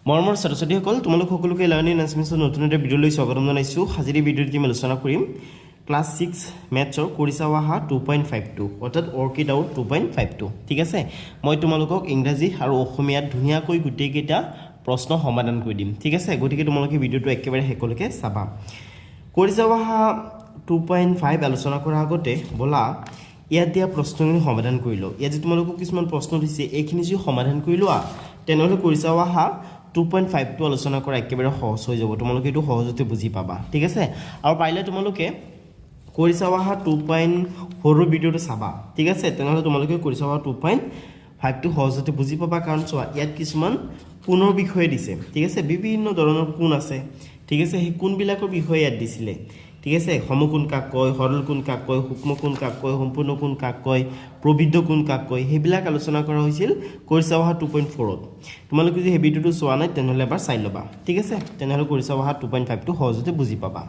মৰমৰ ছাত্ৰ-ছাত্ৰীসকল তোমালোক সকলোকে লাৰ্নিং এনচিমেন্টৰ নতুন এটা ভিডিঅ'লৈ স্বাগতম জনাইছো। আজিৰ ভিডিঅ'ত আমি আলোচনা কৰিম ক্লাছ 6 মেথছৰ কৰিছাৱাহা 2.52 অৰ্থাৎ অৰ্কিড আউট 2.52 ঠিক আছে। মই তোমালোকক ইংৰাজী আৰু অসমীয়াত ধুনীয়াকৈ গোটেই কেইটা প্ৰশ্ন সমাধান কৰি দিম ঠিক আছে। গতিকে তোমালোকে ভিডিঅ'টো একেবাৰে শেষলৈকে চাবা। কৰিছাৱাহা 2.5 আলোচনা কৰাৰ আগতে বলা ইয়াত দিয়া প্ৰশ্নখিনি সমাধান কৰি লওঁ। ইয়াত যে তোমালোকক কিছুমান প্ৰশ্ন দিছে এইখিনি যদি সমাধান কৰি লোৱা তেনেহ'লে কৰিছাৱাহা 2.5 আলোচনা কৰা একেবাৰে সহজ হৈ যাব। তোমালোকে এইটো সহজতে বুজি পাবা ঠিক আছে। আৰু পাৰিলে তোমালোকে কৰিছাৱাহা 2.4 ভিডিঅ'টো চাবা ঠিক আছে। তেনেহ'লে তোমালোকে কৰিছাৱাহা 2.5 সহজতে বুজি পাবা। কাৰণ চোৱা ইয়াত কিছুমান কোণৰ বিষয়ে দিছে ঠিক আছে। বিভিন্ন ধৰণৰ কোণ আছে ঠিক আছে। সেই কোণবিলাকৰ বিষয়ে ইয়াত দিছিলে ঠিক আছে। সমকোণ কাক কয়, সৰল কোণ কাক কয়, সূক্ষ্ম কোণ কাক কয়, সম্পূৰ্ণ কোণ কাক কয়, প্ৰবৃদ্ধ কোণ কাক কয়, সেইবিলাক আলোচনা কৰা হৈছিল কৰিছাৱাহা 2.4ত। তোমালোকে যদি সেই ভিডিঅ'টো চোৱা নাই তেনেহ'লে এবাৰ চাই ল'বা ঠিক আছে। তেনেহ'লে কৰিছাৱাহা 2.5 সহজতে বুজি পাবা।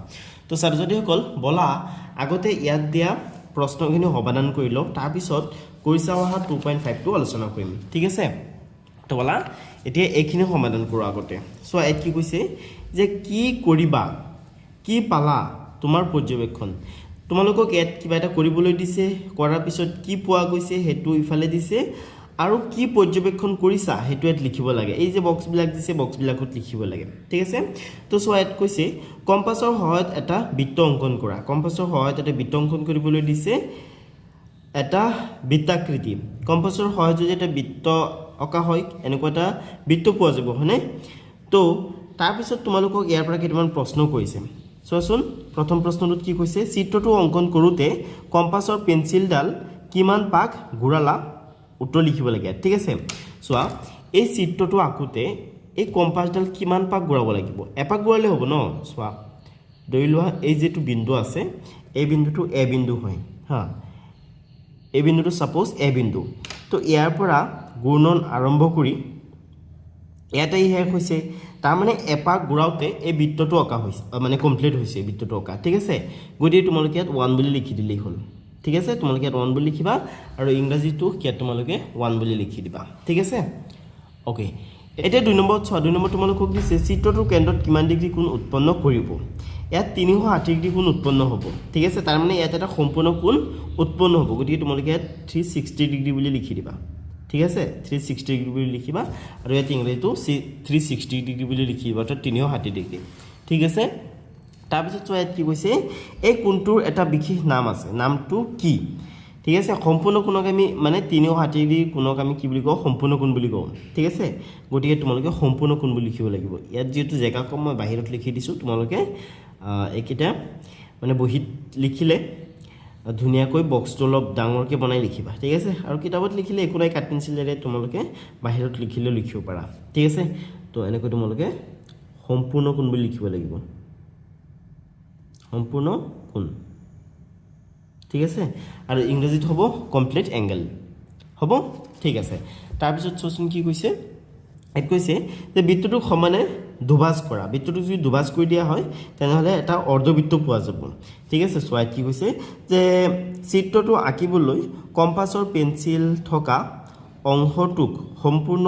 তো ছাত্ৰ-ছাত্ৰীসকল বলা আগতে ইয়াত দিয়া প্ৰশ্নখিনি সমাধান কৰি লওঁ, তাৰপিছত কৰিছাৱাহা 2.5 আলোচনা কৰিম ঠিক আছে। তো বলা এতিয়া এইখিনি সমাধান কৰোঁ আগতে। চোৱা ইয়াত কি কৈছে যে কি কৰিবা কি পালা তোমাৰ পৰ্যবেক্ষণ। তোমালোকক ইয়াত কিবা এটা কৰিবলৈ দিছে, কৰাৰ পিছত কি পোৱা গৈছে সেইটো ইফালে দিছে, আৰু কি পৰ্যবেক্ষণ কৰিছা সেইটো ইয়াত লিখিব লাগে। এই যে বক্সবিলাক দিছে বক্সবিলাকত লিখিব লাগে ঠিক আছে। তো চোৱা ইয়াত কৈছে কম্পাছৰ সহায়ত এটা বৃত্ত অংকন কৰা। কম্পাছৰ সহায়ত এটা বৃত্ত অংকন কৰিবলৈ দিছে, এটা বৃত্তাকৃতি। কম্পাছৰ সহায়ত যদি এটা বৃত্ত অঁকা হয় এনেকুৱা এটা বৃত্ত পোৱা যাব হয়নে। তো তাৰপিছত তোমালোকক ইয়াৰ পৰা কেইটামান প্ৰশ্ন কৰিছে। চোৱাচোন প্ৰথম প্ৰশ্নটোত কি কৈছে, চিত্ৰটো অংকন কৰোঁতে কম্পাছৰ পেঞ্চিলডাল কিমান পাক ঘূৰালা, উত্তৰ লিখিব লাগে ঠিক আছে। চোৱা এই চিত্ৰটো আঁকোতে এই কম্পাছডাল কিমান পাক ঘূৰাব লাগিব, এপাক ঘূৰালে হ'ব ন। চোৱা ধৰি লোৱা এই যিটো বিন্দু আছে এই বিন্দুটো এ বিন্দু হয় হা, এই বিন্দুটো ছাপ'জ এ বিন্দু। তো ইয়াৰ পৰা ঘূৰ্ণন আৰম্ভ কৰি ইয়াতে শেষ হৈছে, তাৰমানে এপাক ঘূৰাওঁতে এই বৃত্তটো অঁকা হৈছে মানে কমপ্লিট হৈছে বৃত্তটো অঁকা ঠিক আছে। গতিকে তোমালোকে ইয়াত 1 বুলি লিখি দিলেই হ'ল ঠিক আছে। তোমালোকে ইয়াত 1 বুলি লিখিবা আৰু ইংৰাজীটো ইয়াত তোমালোকে 1 বুলি লিখি দিবা ঠিক আছে। অ'কে, এতিয়া 2 নম্বৰত চোৱা। 2 নম্বৰ তোমালোকক দিছে চিত্ৰটোৰ কেন্দ্ৰত কিমান ডিগ্ৰী কোণ উৎপন্ন কৰিব। ইয়াত 360 ডিগ্ৰী কোণ উৎপন্ন হ'ব ঠিক আছে। তাৰমানে ইয়াত এটা সম্পূৰ্ণ কোণ উৎপন্ন হ'ব। গতিকে তোমালোকে ইয়াত 360 ডিগ্ৰী বুলি লিখি দিবা ঠিক আছে। 360 ডিগ্ৰী বুলি লিখিবা আৰু ইয়াত ইংৰাজীটো 360 ডিগ্ৰী বুলি লিখিবা অৰ্থাৎ 360 ডিগ্ৰী ঠিক আছে। তাৰপিছত চোৱা ইয়াত কি কৈছে, এই কোণটোৰ এটা বিশেষ নাম আছে, নামটো কি ঠিক আছে। সম্পূৰ্ণ কোণক আমি মানে 360 ডিগ্ৰী কোণক আমি কি বুলি কওঁ, সম্পূৰ্ণ কোণ বুলি কওঁ ঠিক আছে। গতিকে তোমালোকে সম্পূৰ্ণ কোণ বুলি লিখিব লাগিব। ইয়াত যিহেতু জেগা কম মই বাহিৰত লিখি দিছোঁ, তোমালোকে এইকেইটা মানে বহীত লিখিলে ধুনীয়াকৈ বক্সটো অলপ ডাঙৰকৈ বনাই লিখিবা ঠিক আছে। আৰু কিতাপত লিখিলে একো নাই, কাঠ পেঞ্চিলেৰে তোমালোকে বাহিৰত লিখিলেও লিখিব পাৰা ঠিক আছে। তো এনেকৈ তোমালোকে সম্পূৰ্ণ কোণ বুলি লিখিব লাগিব, সম্পূৰ্ণ কোণ ঠিক আছে। আৰু ইংৰাজীত হ'ব কমপ্লিট এংগেল হ'ব ঠিক আছে। তাৰপিছত চোৱাচোন কি কৈছে, ইয়াত কৈছে যে বৃত্তটোক সমানে দুভাজ কৰা। বৃত্তটোক যদি দুভাজ কৰি দিয়া হয় তেনেহ'লে এটা অৰ্ধবৃত্ত পোৱা যাব ঠিক আছে। চোৱা কি কৈছে যে চিত্ৰটো আঁকিবলৈ কম্পাছৰ পেঞ্চিল থকা অংশটোক সম্পূৰ্ণ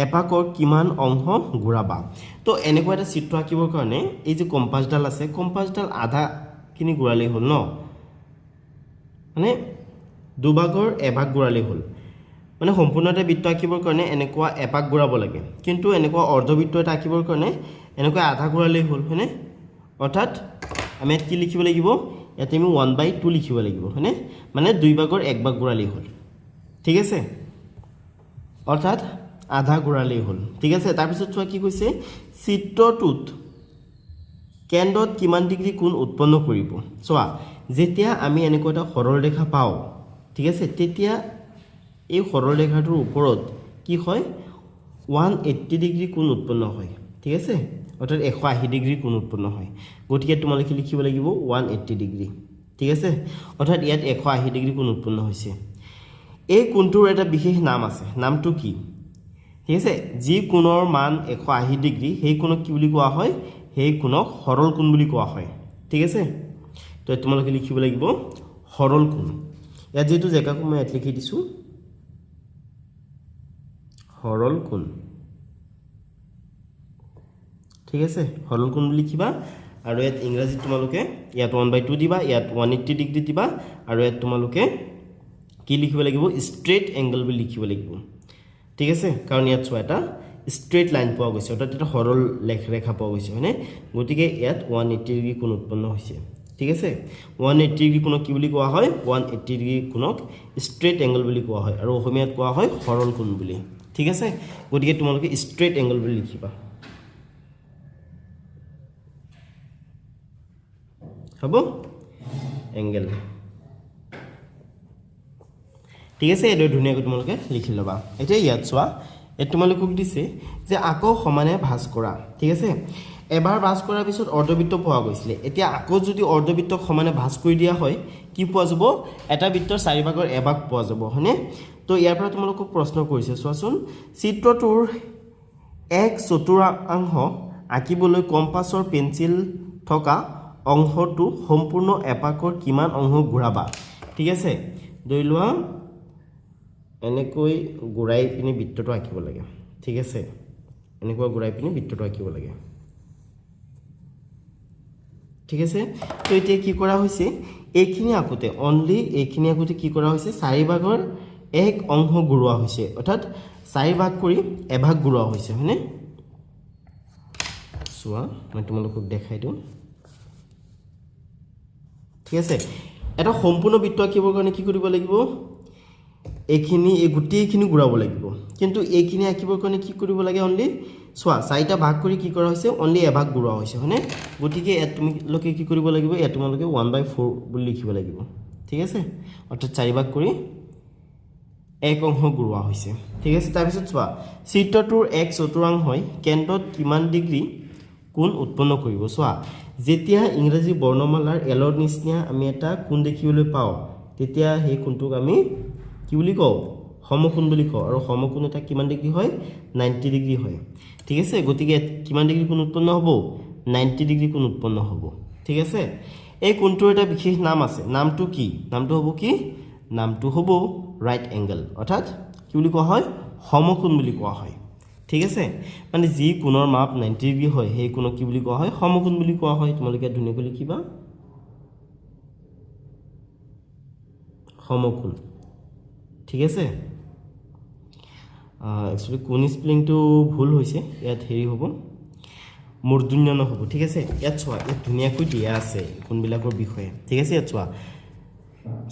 এপাকৰ কিমান অংশ ঘূৰাবা। তো এনেকুৱা এটা চিত্ৰ আঁকিবৰ কাৰণে এই যে কম্পাছডাল আছে, কম্পাছডাল আধাখিনি ঘূৰালেই হ'ল ন, মানে দুভাগৰ এভাগ ঘূৰালেই হ'ল। মানে সম্পূৰ্ণ এটা বৃত্ত আঁকিবৰ কাৰণে এনেকুৱা এপাক ঘূৰাব লাগে, কিন্তু এনেকুৱা অৰ্ধবৃত্ত এটা আঁকিবৰ কাৰণে এনেকুৱা আধা ঘূৰালেই হ'ল হয়নে। অৰ্থাৎ আমি ইয়াত কি লিখিব লাগিব, ইয়াত আমি 1/2 লিখিব লাগিব হয়নে, মানে 2 ভাগৰ 1 ভাগ ঘূৰালেই হ'ল ঠিক আছে। অৰ্থাৎ আধা ঘূৰালেই হ'ল ঠিক আছে। তাৰপিছত চোৱা কি কৈছে, চিত্ৰটোত কেন্দ্ৰত কিমান ডিগ্ৰী কোণ উৎপন্ন কৰিব। চোৱা যেতিয়া আমি এনেকুৱা এটা সৰল ৰেখা পাওঁ ঠিক আছে, তেতিয়া এই সৰল ৰেখাটোৰ ওপৰত কি হয় 180 ডিগ্ৰী কোণ উৎপন্ন হয় ঠিক আছে। অৰ্থাৎ 180 ডিগ্ৰী কোণ উৎপন্ন হয়। গতিকে তোমালোকে লিখিব লাগিব 180 ডিগ্ৰী ঠিক আছে। অৰ্থাৎ ইয়াত 180 ডিগ্ৰী কোণ উৎপন্ন হৈছে। এই কোণটোৰ এটা বিশেষ নাম আছে, নামটো কি ঠিক আছে। যি কোণৰ মান 180 ডিগ্ৰী সেই কোণক কি বুলি কোৱা হয়, সেই কোণক সৰল কোণ বুলি কোৱা হয় ঠিক আছে। তো তোমালোকে লিখিব লাগিব সৰল কোণ। ইয়াত যিহেতু জেগা কম মই ইয়াত লিখি দিছোঁ সৰল কোণ ঠিক আছে সৰল কোণ বুলি লিখিবা আৰু ইয়াত ইংৰাজীত তোমালোকে ইয়াত 1/2 দিবা ইয়াত 180 ডিগ্ৰী দিবা আৰু ইয়াত তোমালোকে কি লিখিব লাগিব ষ্ট্ৰেইট এংগল বুলি লিখিব লাগিব ঠিক আছে কাৰণ ইয়াত চোৱা এটা ষ্ট্ৰেইট লাইন পোৱা গৈছে অৰ্থাৎ এটা সৰল ৰেখা পোৱা গৈছে হয়নে গতিকে ইয়াত 180 ডিগ্ৰী কোণ উৎপন্ন হৈছে ঠিক আছে 180 ডিগ্ৰী কোণক কি বুলি কোৱা হয় 180 ডিগ্ৰী কোণক ষ্ট্ৰেইট এংগল বুলি কোৱা হয় আৰু অসমীয়াত কোৱা হয় সৰল কোণ বুলি ঠিক আছে গতিকে তোমালোকে ষ্ট্ৰেইট এংগল বুলি লিখিবা হ'ব এংগল ঠিক আছে এটো ধুনীয়াকৈ তোমালোকে লিখি ল'বা এতিয়া ইয়াত চোৱা এত তোমালোকক দিছে যে আকৌ সমানে ভাঁজ কৰা ঠিক আছে এবাৰ ভাঁজ কৰাৰ পিছত অৰ্ধবৃত্ত পোৱা গৈছিল এতিয়া আকৌ যদি অৰ্ধবৃত্তক সমানে ভাঁজ কৰি দিয়া হয় কি পোৱা যাব এটা বৃত্তৰ চাৰিভাগৰ এভাগ পোৱা যাব হয়নে তো ইয়াৰ পৰা তোমালোকক প্ৰশ্ন কৰিছে চোৱাচোন চিত্ৰটোৰ এক চতুৰ্থাংশ আঁকিবলৈ কম্পাছৰ পেন্সিল থকা অংশটো সম্পূৰ্ণ এপাকৰ কিমান অংশ ঘূৰাবা ঠিক আছে ধৰি লোৱা এনেকৈ ঘূৰাই পিনি বৃত্তটো আঁকিব লাগে ঠিক আছে এনেকৈ ঘূৰাই পিনি বৃত্তটো আঁকিব লাগে ঠিক আছে তো এতিয়া কি কৰা হৈছে এইখিনি আঁকোতে অনলি এইখিনি আঁকোতে কি কৰা হৈছে চাৰিভাগৰ এক অংশ ঘূৰোৱা হৈছে অৰ্থাৎ চাৰিভাগ কৰি এভাগ ঘূৰোৱা হৈছে হয়নে চোৱা মই তোমালোকক দেখাই দিওঁ ঠিক আছে এটা সম্পূৰ্ণ বৃত্ত আঁকিবৰ কাৰণে কি কৰিব লাগিব এইখিনি এই গোটেইখিনি ঘূৰাব লাগিব কিন্তু এইখিনি আঁকিবৰ কাৰণে কি কৰিব লাগে অনলি চোৱা চাৰিটা ভাগ কৰি কি কৰা হৈছে অনলি এভাগ ঘূৰোৱা হৈছে হয়নে গতিকে ইয়াত তোমালোকে কি কৰিব লাগিব ইয়াত তোমালোকে 1/4 বুলি লিখিব লাগিব ঠিক আছে অৰ্থাৎ চাৰিভাগ কৰি এক অংশ ঘূৰোৱা হৈছে ঠিক আছে তাৰপিছত চোৱা চিত্ৰটোৰ এক চতুৰ্থাংশই কেন্দ্ৰত কিমান ডিগ্ৰী কোণ উৎপন্ন কৰিব চোৱা যেতিয়া ইংৰাজী বৰ্ণমালাৰ এলৰ নিচিনা আমি এটা কোণ দেখিবলৈ পাওঁ তেতিয়া সেই কোণটোক আমি কি বুলি কওঁ সমকোণ বুলি কওঁ আৰু সমকোণ এটা কিমান ডিগ্ৰী হয় 90 ডিগ্ৰী হয় ঠিক আছে গতিকে কিমান ডিগ্ৰী কোণ উৎপন্ন হ'ব 90 ডিগ্ৰী কোণ উৎপন্ন হ'ব ঠিক আছে এই কোণটোৰ এটা বিশেষ নাম আছে নামটো কি নামটো হ'ব কি নামটো হ'ব ৰাইট এংগল অৰ্থাৎ কি বুলি কোৱা হয় সমকোণ বুলি কোৱা হয় ঠিক আছে মানে যি কোণৰ মাপ 90 ডিগ্ৰী হয় সেই কোণক কি বুলি কোৱা হয় সমকোণ বুলি কোৱা হয় তোমালোকে ধুনীয়াকৈ লিখিবা সমকোণ ঠিক আছে একচুৱেলি কোণ স্পেলিংটো ভুল হৈছে ইয়াত হেৰি হ'ব মূৰ্ধন্য নহ'ব ঠিক আছে ইয়াত চোৱা ইয়াত ধুনীয়াকৈ দিয়া আছে কোণবিলাকৰ বিষয়ে ঠিক আছে ইয়াত চোৱা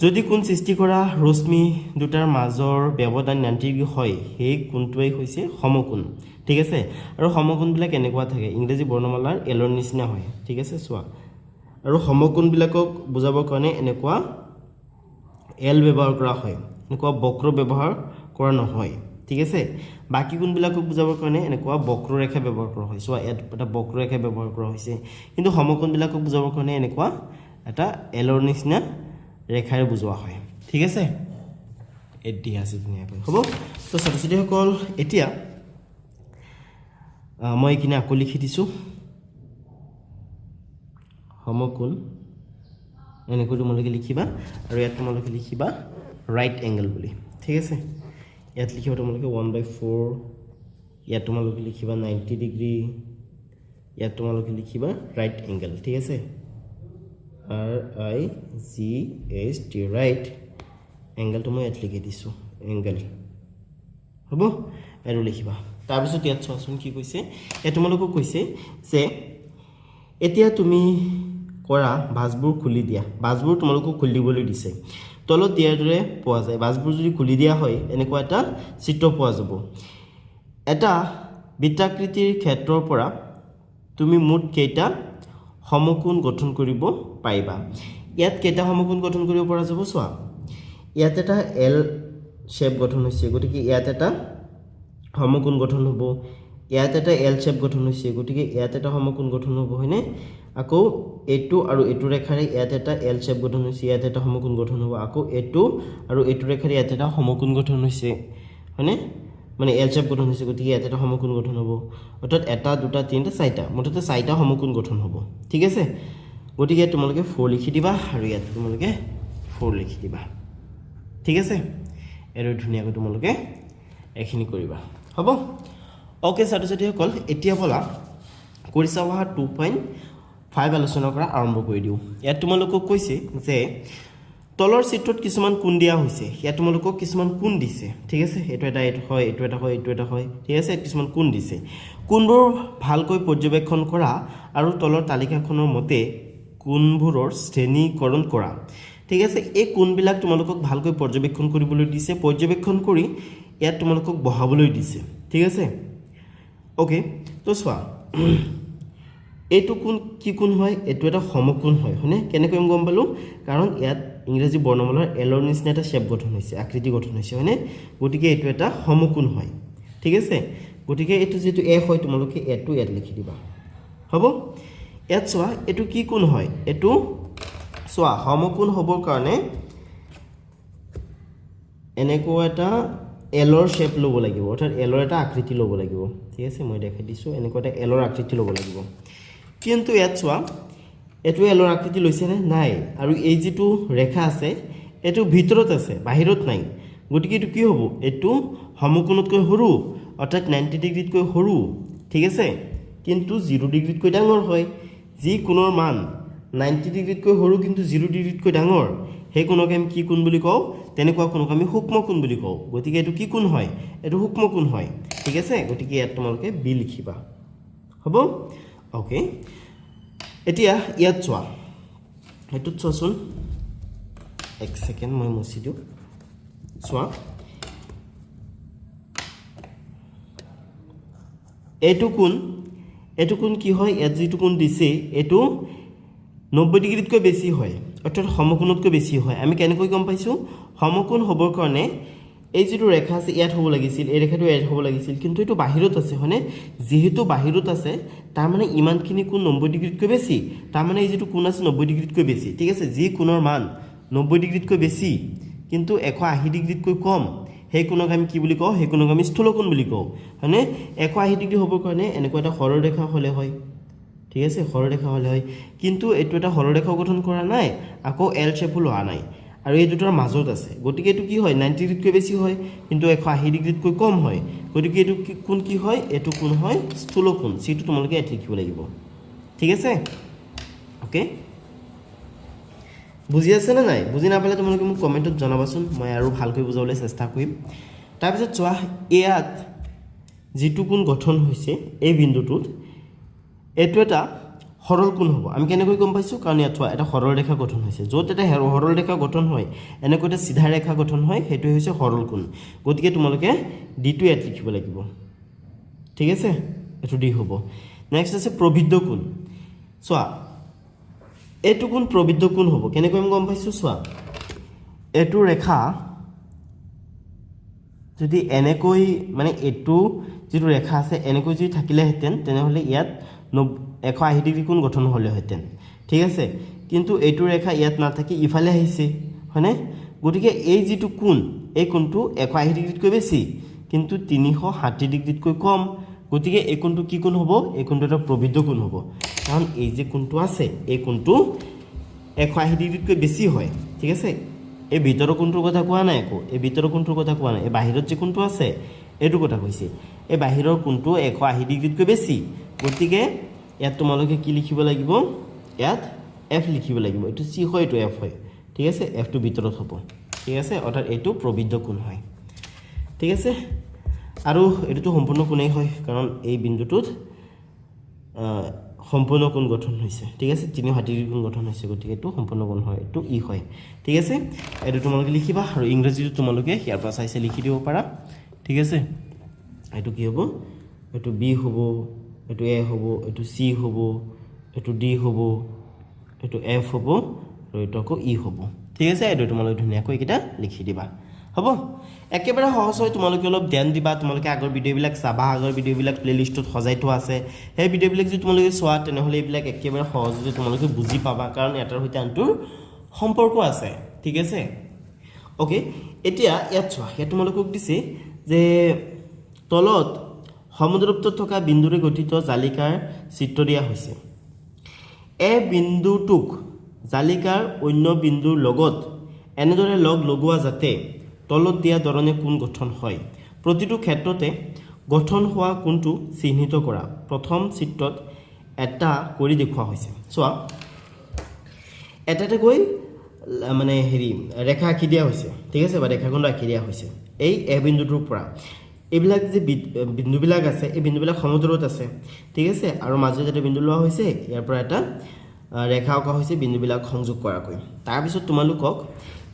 যদি কোণ সৃষ্টি কৰা ৰশ্মি দুটাৰ মাজৰ ব্যৱধান 90 ডিগ্ৰী হয় সেই কোণটোৱেই হৈছে সমকোণ ঠিক আছে আৰু সমকোণবিলাক এনেকুৱা থাকে ইংৰাজী বৰ্ণমালাৰ এলৰ নিচিনা হয় ঠিক আছে চোৱা আৰু সমকোণবিলাকক বুজাবৰ কাৰণে এনেকুৱা এল ব্যৱহাৰ কৰা হয় এনেকুৱা বক্ৰ ব্যৱহাৰ কৰা নহয় ঠিক আছে বাকি কোণবিলাকক বুজাবৰ কাৰণে এনেকুৱা বক্ৰৰেখা ব্যৱহাৰ কৰা হয় চোৱা ইয়াত এটা বক্ৰৰেখা ব্যৱহাৰ কৰা হৈছে কিন্তু সমকোণবিলাকক বুজাবৰ কাৰণে এনেকুৱা এটা এলৰ নিচিনা ৰেখাৰে বুজোৱা হয় ঠিক আছে এডি আছে ধুনীয়াকৈ হ'ব তো ছাত্ৰ ছাত্ৰীসকল এতিয়া মই এইখিনি আকৌ লিখি দিছোঁ সমকোণ এনেকৈ তোমালোকে লিখিবা আৰু ইয়াত তোমালোকে লিখিবা ৰাইট এংগল বুলি ঠিক আছে ইয়াত লিখিবা তোমালোকে 1/4 ইয়াত তোমালোকে লিখিবা 90 ডিগ্ৰী ইয়াত তোমালোকে লিখিবা ৰাইট এংগল ঠিক আছে RIGHT ৰাইট এংগলটো মই ইয়াত লিখি দিছোঁ এংগল হ'ব আৰু লিখিবা তাৰপিছত ইয়াত চোৱাচোন কি কৈছে ইয়াত তোমালোকক কৈছে যে এতিয়া তুমি কৰা ভাঁজবোৰ খুলি দিয়া ভাঁজবোৰ তোমালোকক খুলি দিবলৈ দিছে তলত দিয়াৰ দৰে পোৱা যায় ভাঁজবোৰ যদি খুলি দিয়া হয় এনেকুৱা এটা চিত্ৰ পোৱা যাব এটা বৃত্তাকৃতিৰ ক্ষেত্ৰৰ পৰা তুমি মুঠ কেইটা সমকোণ গঠন কৰিব পাৰিবা ইয়াত কেইটা সমকোণ গঠন কৰিব পৰা যাব চোৱা ইয়াত এটা এল শেপ গঠন হৈছে গতিকে ইয়াত এটা সমকোণ গঠন হ'ব ইয়াত এটা এল শেপ গঠন হৈছে গতিকে ইয়াত এটা সমকোণ গঠন হ'ব হয়নে আকৌ এইটো আৰু এইটো ৰেখাৰে ইয়াত এটা এল শেপ গঠন হৈছে ইয়াত এটা সমকোণ গঠন হ'ব আকৌ এইটো আৰু এইটো ৰেখাৰে ইয়াত এটা সমকোণ গঠন হৈছে হয়নে মানে এল শেপ গঠন হৈছে গতিকে ইয়াত এটা সমকোণ গঠন হ'ব অৰ্থাৎ এটা দুটা তিনিটা চাৰিটা মুঠতে চাৰিটা সমকোণ গঠন হ'ব ঠিক আছে গতিকে তোমালোকে 4 লিখি দিবা আৰু ইয়াত তোমালোকে 4 লিখি দিবা ঠিক আছে আৰু ধুনীয়াকৈ তোমালোকে এইখিনি কৰিবা হ'ব ওকে ছাত্ৰ ছাত্ৰীসকল এতিয়া বলা কৰিছাৱাহা 2.5 আলোচনা কৰা আৰম্ভ কৰি দিওঁ ইয়াত তোমালোকক কৈছে যে তলৰ চিত্ৰত কিছুমান কোণ দিয়া হৈছে ইয়াত তোমালোকক কিছুমান কোণ দিছে ঠিক আছে এইটো হয় এইটো এটা হয় ঠিক আছে কিছুমান কোণ দিছে কোণবোৰ ভালকৈ পৰ্যবেক্ষণ কৰা আৰু তলৰ তালিকাখনৰ মতে কোণবোৰৰ শ্ৰেণীকৰণ কৰা ঠিক আছে এই কোণবিলাক তোমালোকক ভালকৈ পৰ্যবেক্ষণ কৰিবলৈ দিছে পৰ্যবেক্ষণ কৰি ইয়াত তোমালোকক বহাবলৈ দিছে ঠিক আছে ওকে তো চোৱা এইটো কোণ কি কোণ হয় এইটো এটা সমকোণ হয় হয়নে কেনেকৈ গম পালো কাৰণ ইয়াত ইংৰাজী বৰ্ণমালাৰ এলৰ নিচিনা এটা শেপ গঠন হৈছে আকৃতি গঠন হৈছে হয়নে গতিকে এইটো এটা সমকোণ হয় ঠিক আছে গতিকে এইটো যেটো এ হয় তোমালোকে এটো ইয়াত লিখি দিবা হ'ব ইয়াত চোৱা এইটো কি কোণ হয় এইটো চোৱা সমকোণ হ'বৰ কাৰণে এনেকুৱা এটা এলৰ শেপ ল'ব লাগিব অৰ্থাৎ এলৰ এটা আকৃতি ল'ব লাগিব ঠিক আছে মই দেখাই দিছো এনেকুৱা এটা এলৰ আকৃতি ল'ব লাগিব কিন্তু ইয়াত চোৱা এটো এলৰ আকৃতি লৈছে নে নাই আৰু এই যেটো ৰেখা আছে এটো ভিতৰত আছে বাহিৰত নাই গতিকে এটো কি হ'ব এটো সমকোণতকৈ সৰু অৰ্থাৎ 90 ডিগ্ৰীতকৈ সৰু ঠিক আছে কিন্তু 0 ডিগ্ৰীতকৈ ডাঙৰ হয় যি কোণৰ মান 90 ডিগ্ৰীতকৈ সৰু কিন্তু 0 ডিগ্ৰীতকৈ ডাঙৰ সেই কোণক আমি কি কোণ বুলি কওঁ তেনেকুৱা কোণক আমি সূক্ষ্ম কোণ বুলি কওঁ গতিকে এটো কি কোণ হয় এটো সূক্ষ্ম কোণ হয় ঠিক আছে গতিকে ইয়াত তোমালোকে বি লিখিবা হ'ব ওকে এতিয়া ইয়াত চোৱা এটো চোৱাচোন এক সেকেন্ড মই মুছি দিও চোৱা এটো কোণ কি হয় ইয়াত যেটো কোণ দিছে এটো 90 ডিগ্ৰীতকৈ বেছি হয় অৰ্থাৎ সমকোণতকৈ বেছি হয় আমি কেনেকৈ গম পাইছো সমকোণ হ'বৰ কাৰণে এই যেটো ৰেখা আছে ইয়াত হ'ব লাগিছিল এই ৰেখাটো ইয়াত হ'ব লাগিছিল কিন্তু এটো বাহিৰত আছে হয়নে যেহেতু বাহিৰত আছে তাৰ মানে ইমানখিনি কোণ 90 ডিগ্ৰীতকৈ বেছি তাৰ মানে এই যেটো কোণ আছে 90 ডিগ্ৰীতকৈ বেছি ঠিক আছে যি কোণৰ মান 90 ডিগ্ৰীতকৈ বেছি কিন্তু 180 ডিগ্ৰীতকৈ কম সেই কোণক আমি কি বুলি কওঁ সেই কোণক আমি স্থূলকোণ বুলি কওঁ হয়নে 180 ডিগ্ৰী হ'বৰ কাৰণে এনেকুৱা এটা সৰলৰেখা হ'লে হয় ঠিক আছে সৰলৰেখা হ'লে হয় কিন্তু এটো এটা সৰলৰেখা গঠন কৰা নাই আকৌ এল শেপ লোৱা নাই আৰু এই দুটাৰ মাজত আছে গতিকে এটো কি হয় 90 ডিগ্ৰীতকৈ বেছি হয় কিন্তু 180 ডিগ্ৰীতকৈ কম হয় গতিকে এটো কোণ কি হয় এটো কোণ হয় স্থূলকোণ সিটো তোমালোকে ইয়াত লিখিব লাগিব ঠিক আছে ওকে বুজি আছে না নাই বুজি না পালে তোমালোকে মোক কমেন্টত জনাবাচোন মই আৰু ভালকৈ বুজাবলৈ চেষ্টা কৰিম তাৰ পিছত চোৱা ইয়াত যেটো কোণ গঠন হৈছে এই বিন্দুটোত এটো এটা সৰল কোণ হ'ব আমি কেনেকৈ গম পাইছো কাৰণ ইয়াত চোৱা এটা সৰল ৰেখা গঠন হৈছে য'ত এটা সৰল ৰেখা গঠন হয় এনেকৈ এটা সিধা ৰেখা গঠন হয় হেতু হৈছে সৰল কোণ গতিকে তোমালোকে ডি টো ইয়াত লিখিব লাগিব ঠিক আছে এটো ডি হ'ব নেক্সট আছে প্ৰবিদ্ধ কোণ চোৱা এটো কোণ প্ৰবিদ্ধ কোণ হ'ব কেনেকৈ আমি গম পাইছো চোৱা এটো ৰেখা যদি এনেকৈ মানে এটো যেটো ৰেখা আছে এনেকৈ যদি থাকিলে হেতেন তেনেহলে ইয়াত 180 ডিগ্ৰী কোণ গঠন হলে হেতেন ঠিক আছে কিন্তু এটো ৰেখা ইয়াত না থাকি ইফালে আহিছে হয়নে গতিকে এই যেটো কোণ এই কোণটো 180 ডিগ্ৰীতকৈ বেছি কিন্তু 360 ডিগ্ৰীতকৈ কম গতিকে এই কোণটো কি কোণ হ'ব এই কোণটো এটা প্ৰবিদ্ধ কোণ হ'ব কাৰণ এই যে কোণটো আছে এই কোণটো 180 ডিগ্ৰীতকৈ বেছি হয় ঠিক আছে এই ভিতৰৰ কোণটোৰ কথা কোৱা নাই আকৌ এই ভিতৰৰ কোণটোৰ কথা কোৱা নাই এই বাহিৰত যে কোণটো আছে এটো কথা কৈছে এই বাহিৰৰ কোণটো 180 ডিগ্ৰীতকৈ বেছি গতিকে ইয়াত তোমালোকে কি লিখিব লাগিব ইয়াত এফ লিখিব লাগিব এটো সি হয় এটো এফ হয় ঠিক আছে এফ টো ভিতৰত হ'ব ঠিক আছে অৰ্থাৎ এটো প্ৰবিদ্ধ কোণ হয় ঠিক আছে আৰু এটো সম্পূৰ্ণ কোণেই হয় কাৰণ এই বিন্দুটোত সম্পূৰ্ণ কোণ গঠন হৈছে ঠিক আছে 360 ডিগ্ৰী কোণ গঠন হৈছে গতিকে এটো সম্পূৰ্ণ কোণ হয় এটো ই হয় ঠিক আছে এটো তোমালোকে লিখিবা আৰু ইংৰাজীটো তোমালোকে ইয়াৰ পৰা চাইছে লিখি দিব পাৰা ঠিক আছে এটো কি হ'ব এটো বি হ'ব এটো এ হ'ব এটো সি হ'ব এটো ডি হ'ব এটো এফ হ'ব আৰু এটো আকৌ ই হ'ব ঠিক আছে এটো তোমালোকে ধুনীয়াকৈ কিটা লিখি দিবা হ'ব একেবাৰে সহজ হয় তোমালোকে অলপ ধ্যান দিবা তোমালোকে আগৰ ভিডিওবিলাক চাবা আগৰ ভিডিওবিলাক প্লেলিষ্টত সজাই থোৱা আছে সেই ভিডিওবিলাক যদি তোমালোকে চোৱা তেনেহলে এইবিলাক একেবাৰে সহজে তোমালোকে বুজি পাবা কাৰণ এটাৰ সৈতে আনটোৰ সম্পৰ্ক আছে ঠিক আছে ওকে এতিয়া ইয়াত চোৱা ইয়াত তোমালোকক দিছে যে তলত সমদ্ৰপ্ত থকা বিন্দুৰে গঠিত জালিকাৰ চিত্ৰ দিয়া হৈছে এ বিন্দুটোক জালিকাৰ অন্য বিন্দুৰ লগত এনেদৰে লগ লগোৱা যাতে তলত দিয়া ধৰণে কোণ গঠন হয় প্ৰতিটো ক্ষেত্ৰতে গঠন হোৱা কোণটো চিহ্নিত কৰা প্ৰথম চিত্ৰত এটা কৰি দেখুওৱা হৈছে চোৱা এটা গৈ মানে হেৰি ৰেখা আঁকি দিয়া হৈছে ঠিক আছে বা ৰেখাখণ্ড আঁকি দিয়া হৈছে এই এ বিন্দুটোৰ পৰা এইবিলাক যে বিন্দুবিলাক আছে এই বিন্দুবিলাক সমদূৰত আছে ঠিক আছে আৰু মাজত এটা বিন্দু লোৱা হৈছে ইয়াৰ পৰা এটা ৰেখা অঁকা হৈছে বিন্দুবিলাক সংযোগ কৰাকৈ তাৰ পিছত তোমালোকক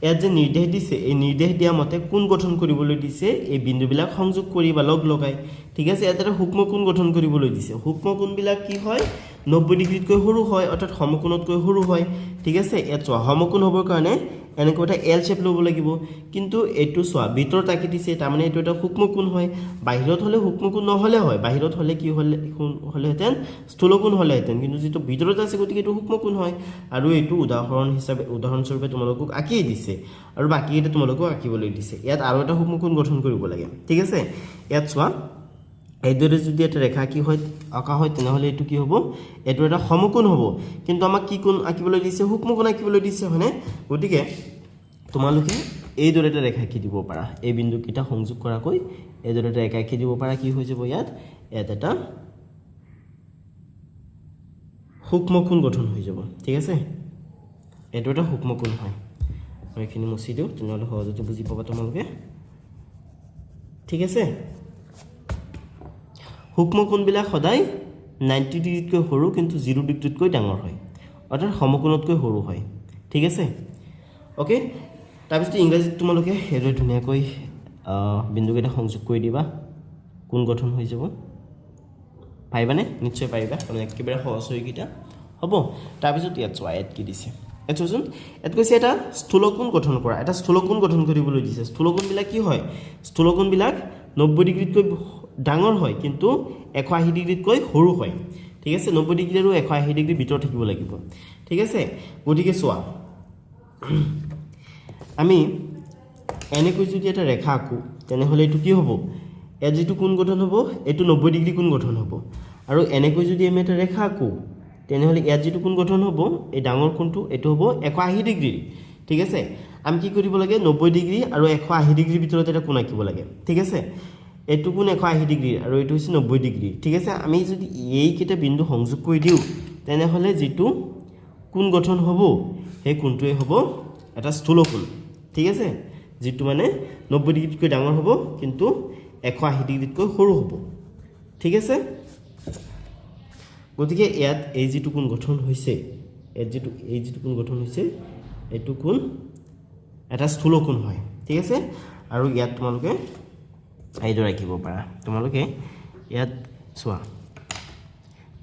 ইয়াত যে নিৰ্দেশ দিছে এই নিৰ্দেশ দিয়া মতে কোণ গঠন কৰিবলৈ দিছে এই বিন্দুবিলাক সংযোগ কৰি বা লগ লগাই ঠিক আছে ইয়াত এটা সূক্ষ্ম কোণ গঠন কৰিবলৈ দিছে সূক্ষ্ম কোণবিলাক কি হয় 90 ডিগ্ৰীতকৈ সৰু হয় অৰ্থাৎ সমকোণতকৈ সৰু হয় ঠিক আছে ইয়াত চোৱা সমকোণ হ'বৰ কাৰণে এনেকৈ এটা এল শেপ ল'ব লাগিব কিন্তু এইটো চোৱা ভিতৰত আঁকি দিছে তাৰমানে এইটো এটা সূক্ষ্ম কোণ হয় বাহিৰত হ'লে সূক্ষ্ম কোণ নহ'লে হয় বাহিৰত হ'লে কি হ'লেহেঁতেন স্থূল কোণ হ'লেহেঁতেন কিন্তু যিটো ভিতৰত আছে গতিকে এইটো সূক্ষ্ম কোণ হয় আৰু এইটো উদাহৰণস্বৰূপে তোমালোকক আঁকিয়ে দিছে আৰু বাকীকেইটা তোমালোকক আঁকিবলৈ দিছে ইয়াত আৰু এটা সূক্ষ্ম কোণ গঠন কৰিব লাগে ঠিক আছে ইয়াত চোৱা এইদৰে যদি এটা ৰেখা কি হয় আঁকা হয় তেনেহ'লে এইটো কি হ'ব এইটো এটা সমকোণ হ'ব কিন্তু আমাক কি কোণ আঁকিবলৈ দিছে সূক্ষ্ম কোণ আঁকিবলৈ দিছে হয়নে গতিকে তোমালোকে এইদৰে এটা ৰেখা আঁকি দিব পাৰা এই বিন্দুকেইটা সংযোগ কৰাকৈ এইদৰে এটা ৰেখা আঁকি দিব পাৰা কি হৈ যাব ইয়াত এটা সূক্ষ্ম কোণ গঠন হৈ যাব ঠিক আছে এইটো এটা সূক্ষ্ম কোণ হয় মই এইখিনি মুচি দিওঁ তেনেহ'লে সহজতে বুজি পাবা তোমালোকে ঠিক আছে সূক্ষ্ম কোণবিলাক সদায় 90 ডিগ্ৰীতকৈ সৰু কিন্তু 0 ডিগ্ৰীতকৈ ডাঙৰ হয় অৰ্থাৎ সমকোণতকৈ সৰু হয় ঠিক আছে ওকে তাৰপিছত ইংৰাজীত তোমালোকে এইদৰে ধুনীয়াকৈ বিন্দুকেইটা সংযোগ কৰি দিবা কোণ গঠন হৈ যাব পাৰিবানে নিশ্চয় পাৰিবা কাৰণ একেবাৰে সহজ হৈ গীতা হ'ব তাৰপিছত ইয়াত চোৱা ইয়াত কি দিছে ইয়াত চোৱাচোন ইয়াত কৈছে এটা স্থূলকোণ গঠন কৰা এটা স্থূলকোণ গঠন কৰিবলৈ দিছে স্থূলকোণবিলাক কি হয় স্থূলকোণবিলাক 90 ডিগ্ৰীতকৈ ডাঙৰ হয় কিন্তু 180 ডিগ্ৰীতকৈ সৰু হয় ঠিক আছে 90 ডিগ্ৰী আৰু 180 ডিগ্ৰী ভিতৰত থাকিব লাগিব ঠিক আছে গতিকে চোৱা আমি এনেকৈ যদি এটা ৰেখা আঁকো তেনেহ'লে এইটো কি হ'ব ইয়াত যিটো কোণ গঠন হ'ব এইটো 90 ডিগ্ৰী কোণ গঠন হ'ব আৰু এনেকৈ যদি আমি এটা ৰেখা আঁকো তেনেহ'লে ইয়াত যিটো কোণ গঠন হ'ব এই ডাঙৰ কোণটো এইটো হ'ব 180 ডিগ্ৰী ঠিক আছে আমি কি কৰিব লাগে 90 ডিগ্ৰী আৰু 180 ডিগ্ৰীৰ ভিতৰত এটা কোণ আঁকিব লাগে ঠিক আছে এইটো কোণ 180 ডিগ্ৰী আৰু এইটো হৈছে 90 ডিগ্ৰী ঠিক আছে আমি যদি এইকেইটা বিন্দু সংযোগ কৰি দিওঁ তেনেহ'লে যিটো কোণ গঠন হ'ব সেই কোণটোৱে হ'ব এটা স্থূল কোণ ঠিক আছে যিটো মানে 90 ডিগ্ৰীতকৈ ডাঙৰ হ'ব কিন্তু 180 ডিগ্ৰীতকৈ সৰু হ'ব ঠিক আছে গতিকে ইয়াত এই যিটো কোণ গঠন হৈছে এই যিটো কোণ গঠন হৈছে এইটো কোণ এটা স্থূল কোণ হয় ঠিক আছে আৰু ইয়াত তোমালোকে এইদৰে আঁকিব পাৰা তোমালোকে ইয়াত চোৱা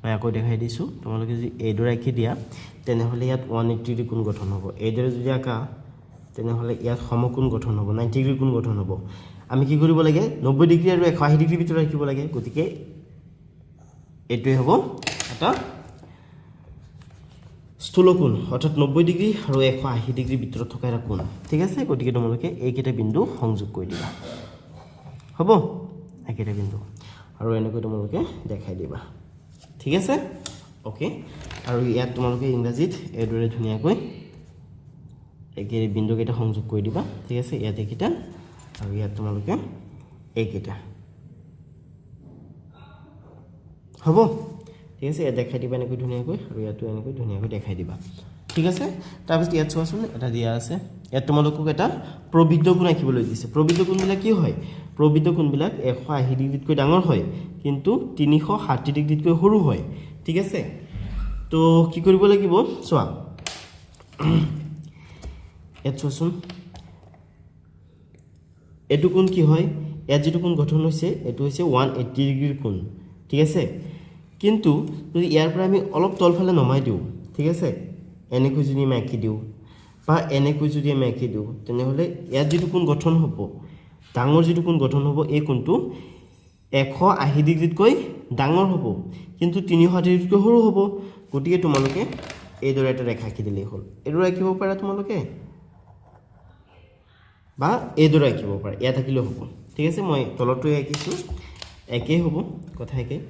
মই আকৌ দেখাই দিছোঁ তোমালোকে যদি এইদৰে আঁকি দিয়া তেনেহ'লে ইয়াত 180 ডিগ্ৰী কোণ গঠন হ'ব এইদৰে যদি আঁকা তেনেহ'লে ইয়াত সমকোণ গঠন হ'ব 90 ডিগ্ৰী কোণ গঠন হ'ব আমি কি কৰিব লাগে 90 ডিগ্ৰী আৰু 180 ডিগ্ৰী ভিতৰত ৰাখিব লাগে গতিকে এইটোৱে হ'ব এটা স্থূল কোণ অৰ্থাৎ 90 ডিগ্ৰী আৰু 180 ডিগ্ৰী ভিতৰত থকা এটা কোণ ঠিক আছে গতিকে তোমালোকে এইকেইটা বিন্দু সংযোগ কৰি দিবা হ'ব এইকেইটা বিন্দু আৰু এনেকৈ তোমালোকে দেখাই দিবা ঠিক আছে ওকে আৰু ইয়াত তোমালোকে ইংৰাজীত এইদৰে ধুনীয়াকৈ এই বিন্দুকেইটা সংযোগ কৰি দিবা ঠিক আছে ইয়াত এইকেইটা আৰু ইয়াত তোমালোকে এইকেইটা হ'ব ঠিক আছে ইয়াত দেখাই দিবা এনেকৈ ধুনীয়াকৈ আৰু ইয়াতো এনেকৈ ধুনীয়াকৈ দেখাই দিবা ঠিক আছে তাৰপিছত ইয়াত চোৱাচোন এটা দিয়া আছে ইয়াত তোমালোকক এটা প্ৰবৃদ্ধ কোণ আঁকিবলৈ দিছে প্ৰবৃদ্ধ কোণবিলাক কি হয় প্ৰবৃদ্ধ কোণবিলাক 180 ডিগ্ৰীতকৈ ডাঙৰ হয় কিন্তু 360 ডিগ্ৰীতকৈ সৰু হয় ঠিক আছে তো কি কৰিব লাগিব চোৱা ইয়াত চোৱাচোন এইটো কোণ কি হয় ইয়াত যিটো কোণ গঠন হৈছে এইটো হৈছে 180 ডিগ্ৰীৰ কোণ ঠিক আছে কিন্তু যদি ইয়াৰ পৰা আমি অলপ তলফালে নমাই দিওঁ ঠিক আছে এনেকৈ যদি আমি আঁকি দিওঁ বা এনেকৈ যদি আমি আঁকি দিওঁ তেনেহ'লে ইয়াত যিটো কোণ গঠন হ'ব ডাঙৰ যিটো কোণ গঠন হ'ব এই কোণটো 180 ডিগ্ৰীতকৈ ডাঙৰ হ'ব কিন্তু 360 ডিগ্ৰীতকৈ সৰু হ'ব গতিকে তোমালোকে এইদৰে এটা ৰেখা আঁকি দিলেই হ'ল এইদৰে আঁকিব পাৰা তোমালোকে বা এইদৰে আঁকিব পাৰা ইয়াত আঁকিলেও হ'ব ঠিক আছে মই তলৰটোৱে আঁকিছোঁ একেই হ'ব কথা একেই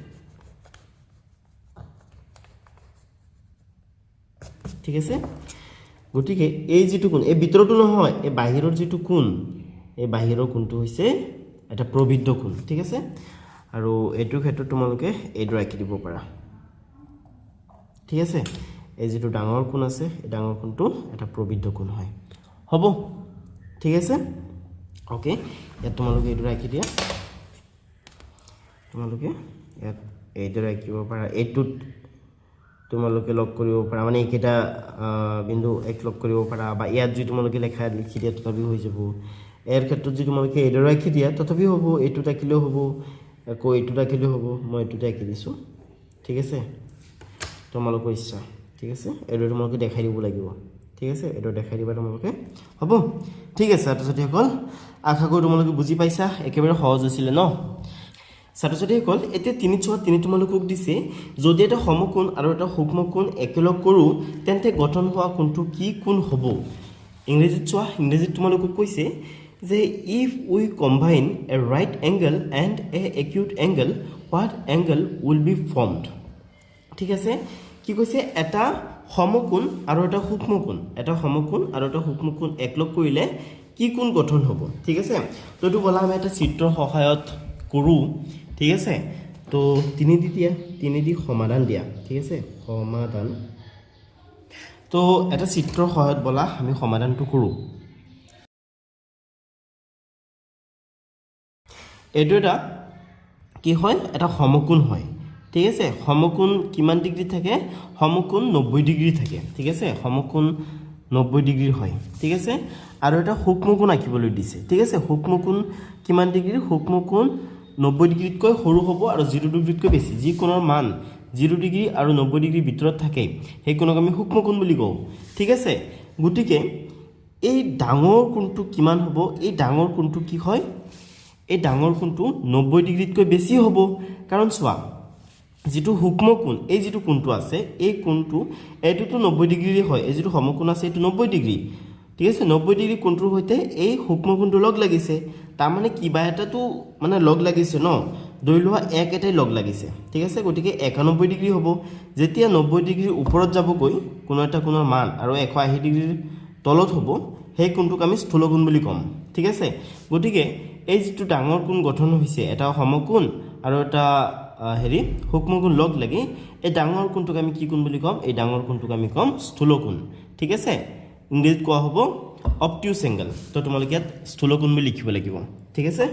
ঠিক আছে গতিকে এই যিটো কোণ এই ভিতৰটো নহয় এই বাহিৰৰ যিটো কোণ এই বাহিৰৰ কোণটো হৈছে এটা প্ৰবৃদ্ধ কোণ ঠিক আছে আৰু এইটোৰ ক্ষেত্ৰত তোমালোকে এইদৰে আঁকি দিব পাৰা ঠিক আছে এই যেটো ডাঙৰ কোণ আছে এই ডাঙৰ কোণটো এটা প্ৰবৃদ্ধ কোণ হয় হ'ব ঠিক আছে ওকে ইয়াত তোমালোকে এইটো ৰাখি দিয়া তোমালোকে ইয়াত এইটো ৰাখিব পাৰা এইটোত তোমালোকে লগ কৰিব পাৰা মানে এইকেইটা বিন্দু এক লগ কৰিব পাৰা বা ইয়াত যদি তোমালোকে লিখি দিয়া তথাপি হৈ যাব এৰ ক্ষেত্ৰত যদি তোমালোকে এইটো ৰাখি দিয়া তথাপি হ'ব এইটো ৰাখিলেও হ'ব আকৌ এইটো ৰাখিলেও হ'ব মই এইটো ৰাখি দিছোঁ ঠিক আছে তোমালোকৰ ইচ্ছা ঠিক আছে এইটো তোমালোকে দেখাই দিব লাগিব ঠিক আছে এইটো দেখাই দিবা তোমালোকে হ'ব ঠিক আছে ছাত্ৰ-ছাত্ৰীসকল আশা কৰোঁ তোমালোকে বুজি পাইছা একেবাৰে সহজ আছিল ন ছাত্ৰ-ছাত্ৰীসকল এতিয়া তিনি তোমালোকক দিছে যদি এটা সমকোণ আৰু এটা সূক্ষ্মকোণ একেলগ কৰোঁ তেন্তে গঠন হোৱা কোণটো কি কোণ হ'ব ইংৰাজীত চোৱা ইংৰাজীত তোমালোকক কৈছে যে if we combine a right angle and a acute angle what angle will be formed ঠিক আছে কি কৈছে এটা সমকোণ আৰু এটা সূক্ষ্মকোণ একলগ কৰিলে কি কোণ গঠন হ'ব ঠিক আছে তো এটো বলা আমি এটা চিত্ৰৰ সহায়ত কৰোঁ ঠিক আছে তো তিনি দি সমাধান দিয়া ঠিক আছে সমাধান তো এটা চিত্ৰৰ সহায়ত বলা আমি সমাধানটো কৰোঁ এইটো এটা কি হয় এটা সমকোণ হয় ঠিক আছে সমকোণ কিমান ডিগ্ৰী থাকে সমকোণ 90 ডিগ্ৰী থাকে ঠিক আছে সমকোণ 90 ডিগ্ৰী হয় ঠিক আছে আৰু এটা সূক্ষ্মকোণ আঁকিবলৈ দিছে ঠিক আছে সূক্ষ্মকোণ কিমান ডিগ্ৰী সূক্ষ্মকোণ 90 ডিগ্ৰীতকৈ সৰু হ'ব আৰু 0 ডিগ্ৰীতকৈ বেছি যি কোণৰ মান 0 ডিগ্ৰী আৰু 90 ডিগ্ৰী ভিতৰত থাকে সেই কোণক আমি সূক্ষ্মকোণ বুলি কওঁ ঠিক আছে গতিকে এই ডাঙৰ কোণটো কিমান হ'ব এই ডাঙৰ কোণটো কি হয় এই ডাঙৰ কোণটো 90 ডিগ্ৰীতকৈ বেছি হ'ব কাৰণ চোৱা যেটো সূক্ষ্মকোণ এই যেটো কোণটো আছে এই কোণটো এটোটো 90 ডিগ্ৰী হয় এই যেটো সমকোণ আছে এটো 90 ডিগ্ৰী ঠিক আছে 90 ডিগ্ৰী কোণটোৰ হৈতে এই সূক্ষ্মকোণটো লগ লাগিছে তাৰ মানে কিবা এটাটো মানে লগ লাগিছে ন দৈলোৱা এক এটাই লগ লাগিছে ঠিক আছে গতিকে 91 ডিগ্ৰী হ'ব যেতিয়া 90 ডিগ্ৰীৰ ওপৰত যাবগৈ কোনো এটা কোণৰ মান আৰু 180 ডিগ্ৰীৰ তলত হ'ব সেই কোণটোক আমি স্থূলকোণ বুলি ক'ম ঠিক আছে গতিকে এই যেটো ডাঙৰ কোণ গঠন হৈছে এটা সমকোণ আৰু এটা সূক্ষ্মকোণ লগ লাগি এই ডাঙৰ কোণটোক আমি কি কোণ বুলি ক'ম এই ডাঙৰ কোণটোক আমি ক'ম স্থূলকোণ ঠিক আছে ইংৰাজীত কোৱা হ'ব অবটিউচ এংগল তো তোমালোকে ইয়াত স্থূলকোণ বুলি লিখিব লাগিব ঠিক আছে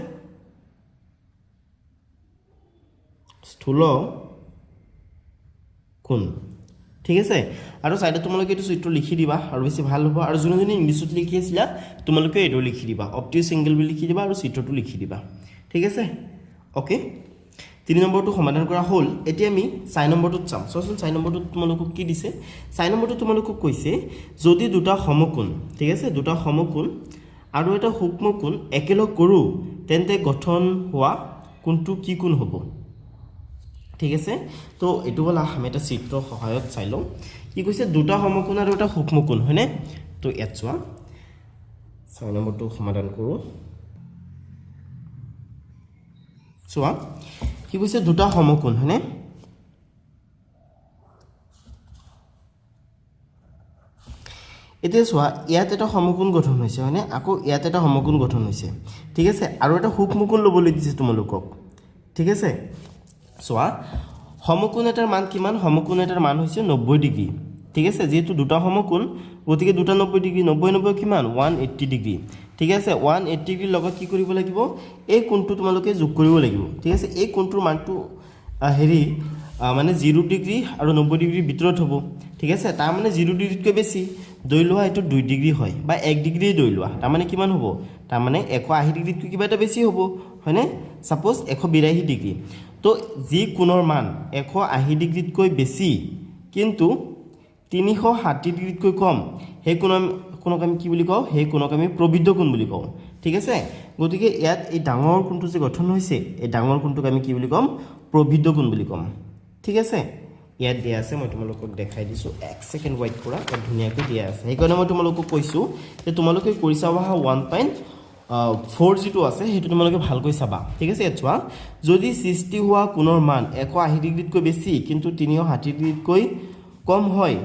স্থূলকোণ ঠিক আছে আৰু সাইডত তোমালোকে এইটো চিত্ৰ লিখি দিবা আৰু বেছি ভাল হ'ব আৰু যোনজনী ইংলিছত লিখি আছিলা তোমালোকে এইটো লিখি দিবা অবটিউচ এংগল বুলি লিখি দিবা আৰু চিত্ৰটো লিখি দিবা ঠিক আছে ওকে 3 নম্বৰটো সমাধান কৰা হ'ল এতিয়া আমি 4 নম্বৰটোত চাম সচোন 4 নম্বৰটোত তোমালোকক কি দিছে 4 নম্বৰটো তোমালোকক কৈছে যদি দুটা সমকোণ ঠিক আছে দুটা সমকোণ আৰু এটা সূক্ষ্মকোণ একেলগ কৰোঁ তেন্তে গঠন হোৱা কোণটো কি কোণ হ'ব ঠিক আছে তো এটো বলা আমি এটা চিত্ৰৰ সহায়ত চাই লওঁ কি কৈছে দুটা সমকোণ আৰু এটা সূক্ষ্মকোণ হয়নে তো ইয়াত চোৱা 4 নম্বৰটো সমাধান কৰোঁ চোৱা কি কৈছে দুটা সমকোণ হয়নে এতিয়া চোৱা ইয়াত এটা সমকোণ গঠন হৈছে হয়নে আকৌ ইয়াত এটা সমকোণ গঠন হৈছে ঠিক আছে আৰু এটা সূক্ষ্মকোণ ল'বলৈ দিছে তোমালোকক ঠিক আছে চোৱা সমকোণ এটাৰ মান কিমান সমকোণ এটাৰ মান হৈছে 90 ডিগ্ৰী ঠিক আছে যেহেতু দুটা সমকোণ গতিকে দুটা 90 ডিগ্ৰী 90 কিমান 180 ডিগ্ৰী ঠিক আছে 180 ডিগ্ৰীৰ লগত কি কৰিব লাগিব এই কোণটো তোমালোকে যোগ কৰিব লাগিব ঠিক আছে এই কোণটোৰ মানটো মানে 0 ডিগ্ৰী আৰু 90 ডিগ্ৰীৰ ভিতৰত হ'ব ঠিক আছে তাৰ মানে 0 ডিগ্ৰীতকৈ বেছি দৈলোৱা এটো 2 ডিগ্ৰী হয় বা 1 ডিগ্ৰী দৈলোৱা তাৰ মানে কিমান হ'ব তাৰ মানে 180 ডিগ্ৰীতকৈ কিবা এটা বেছি হ'ব হয়নে সাপোজ 182 ডিগ্ৰী তো যি কোণৰ মান 180 ডিগ্ৰীতকৈ বেছি কিন্তু 360 ডিগ্ৰীতকৈ কম সেই কোণক আমি কি বুলি কওঁ সেই কোণক আমি প্ৰবৃদ্ধ কোণ বুলি কওঁ ঠিক আছে গতিকে ইয়াত এই ডাঙৰ কোণটো যে গঠন হৈছে এই ডাঙৰ কোণটোক আমি কি বুলি ক'ম প্ৰবৃদ্ধ কোণ বুলি ক'ম ঠিক আছে ইয়াত দিয়া আছে মই তোমালোকক দেখাই দিছো 1 সেকেন্ড ওয়েট কৰা আৰু ধুনিয়াকৈ দিয়া আছে সেইকাৰণে মই তোমালোকক কৈছো যে তোমালোকে কৰি চাবা 1.4 যেটো আছে হেতু তোমালোকে ভালকৈ চাবা ঠিক আছে চোৱা যদি সৃষ্টি হোৱা কোণৰ মান 180 ডিগ্ৰীতকৈ বেছি কিন্তু 360 ডিগ্ৰীতকৈ কম হয়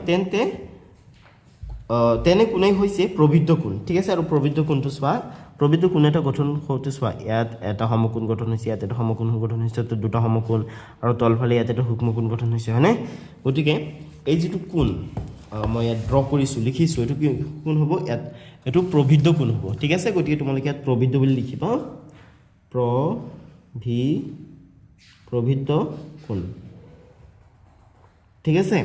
তেনে কোণেই হৈছে প্ৰবৃদ্ধ কোণ ঠিক আছে আৰু প্ৰবৃদ্ধ কোণটো চোৱা প্ৰবিদ্ধ কোণ এটা গঠন কৰোঁতে চোৱা ইয়াত এটা সমকোণ গঠন হৈছে ইয়াত এটা সমকোণ গঠন হৈছে তো দুটা সমকোণ আৰু তলফালে ইয়াত এটা সূক্ষ্মকোণ গঠন হৈছে হয়নে গতিকে এই যেটো কোণ মই ইয়াত ড্ৰ কৰিছোঁ লিখিছোঁ এইটো কি কোণ হ'ব ইয়াত এইটো প্ৰবিদ্ধ কোণ হ'ব ঠিক আছে গতিকে তোমালোকে ইয়াত প্ৰবিদ্ধ বুলি লিখিবা প্ৰবিদ্ধ কোণ ঠিক আছে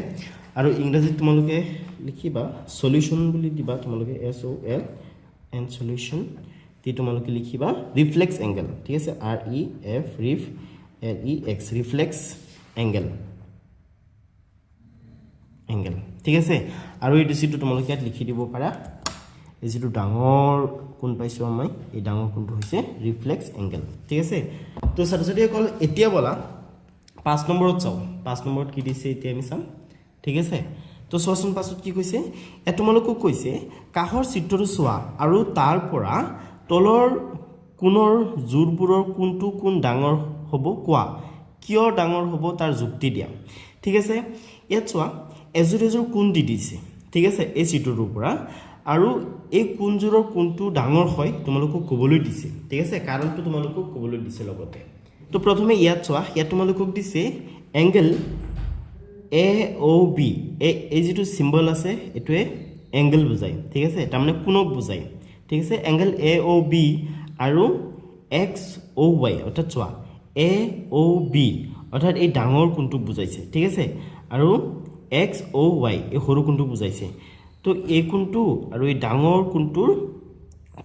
আৰু ইংৰাজীত তোমালোকে লিখিবা সলিউশন বুলি দিবা তোমালোকে SOL and solution তি তোমালোকে লিখিবা রিফ্লেক্স অ্যাঙ্গেল ঠিক আছে REF ref LEX reflex angle ঠিক আছে আৰু এই দিশটো তোমালোকে ইয়াত লিখি দিব পাৰা এই যেটো ডাঙৰ কোণ পাইছো আমি এই ডাঙৰ কোণটো হৈছে ৰিফ্লেক্স অ্যাঙ্গেল ঠিক আছে তো ছাত্ৰছাত্ৰীসকল এতিয়া বলা 5 নম্বৰত চাও 5 নম্বৰত কি দিছে এতিয়া আমি চাম ঠিক আছে তো সোৱাচোন পাছত কি কৈছে এ তোমালোকক কৈছে কাহৰ চিত্ৰটো চোৱা আৰু তাৰ পৰা তলৰ কোণৰ জোৰবোৰৰ কোনটো কোণ ডাঙৰ হ'ব কোৱা কিয় ডাঙৰ হ'ব তাৰ যুক্তি দিয়া ঠিক আছে ইয়াত চোৱা এজোৰ কোণ দি দিছে ঠিক আছে এই চিত্ৰটোৰ পৰা আৰু এই কোণজোৰৰ কোনটো ডাঙৰ হয় তোমালোকক ক'বলৈ দিছে ঠিক আছে কাৰণটো তোমালোকক ক'বলৈ দিছে লগতে তো প্ৰথমে ইয়াত চোৱা ইয়াত তোমালোকক দিছে এংগল AOB এই যেটো সিম্বল আছে এটোৱে এংগল বুজায় ঠিক আছে তাৰ মানে কোণক বুজায় ঠিক আছে এংগল AOB আৰু XOY অৰ্থাৎ চোৱা AOB অৰ্থাৎ এই ডাঙৰ কোণটোক বুজাইছে ঠিক আছে আৰু XOY এই সৰু কোণটোক বুজাইছে তো এই কোণটো আৰু এই ডাঙৰ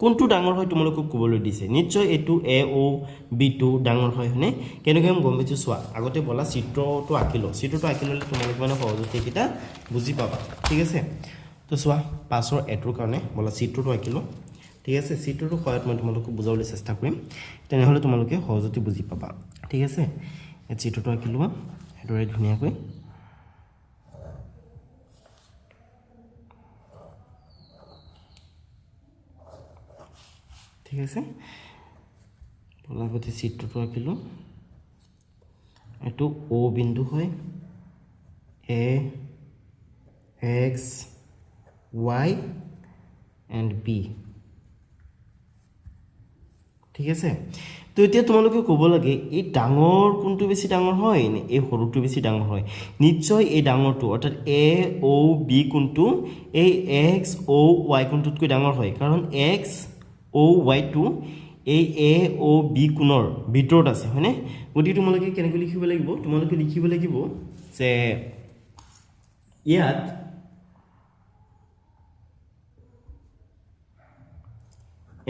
কোণটো ডাঙৰ হয় তোমালোকক ক'বলৈ দিছে নিশ্চয় এটো AOB টো ডাঙৰ হয় হনে কেনেকৈ আমি গম পাইছো চোৱা আগতে বলা চিত্ৰটো আঁকিলে তোমালোক মানে সহজতে কিটা বুজি পাবা ঠিক আছে তো চোৱা পাছৰ এটোৰ কাৰণে বলা চিত্ৰটো আঁকিলো ঠিক আছে চিত্ৰটো সহায়ত মই তোমালোকক বুজাবলৈ চেষ্টা কৰিম তেনেহলে তোমালোকে সহজতে বুজি পাবা ঠিক আছে এই চিত্ৰটো আঁকিলো এটোৰে ধুনীয়াকৈ ঠিক আছে বলাগতে চিত্ৰটো আঁকিলো এটো O বিন্দু হয় A X Y and B ঠিক আছে তো এতিয়া তোমালোকে ক'ব লাগে এই ডাঙৰ কোনটো বেছি ডাঙৰ হয় নে এই সৰুটো বেছি ডাঙৰ হয় নিশ্চয় এই ডাঙৰটো অৰ্থাৎ AOB কোনটো এই XOY কোনটোতকৈ ডাঙৰ হয় কাৰণ XOY টো এই AOB কোণৰ ভিতৰত আছে হয়নে গতিকে তোমালোকে কেনেকৈ লিখিব লাগিব তোমালোকে লিখিব লাগিব যে ইয়াত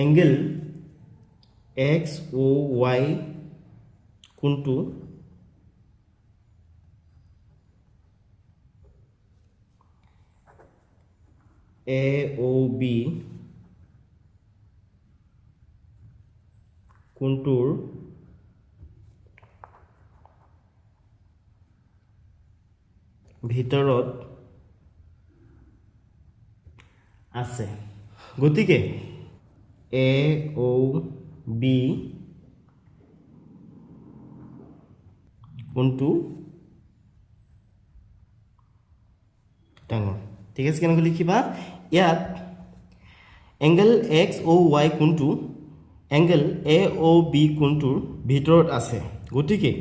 এংগল XOY কোণটো AOB কোণটোৰ ভিতৰত আছে গতিকে AOB কোণটো ডাঙৰ ঠিক আছে কেনেকৈ লিখিবা ইয়াত এংগল XOY কোণটো এংগল AOB কোণটোৰ ভিতৰত আছে গতিকে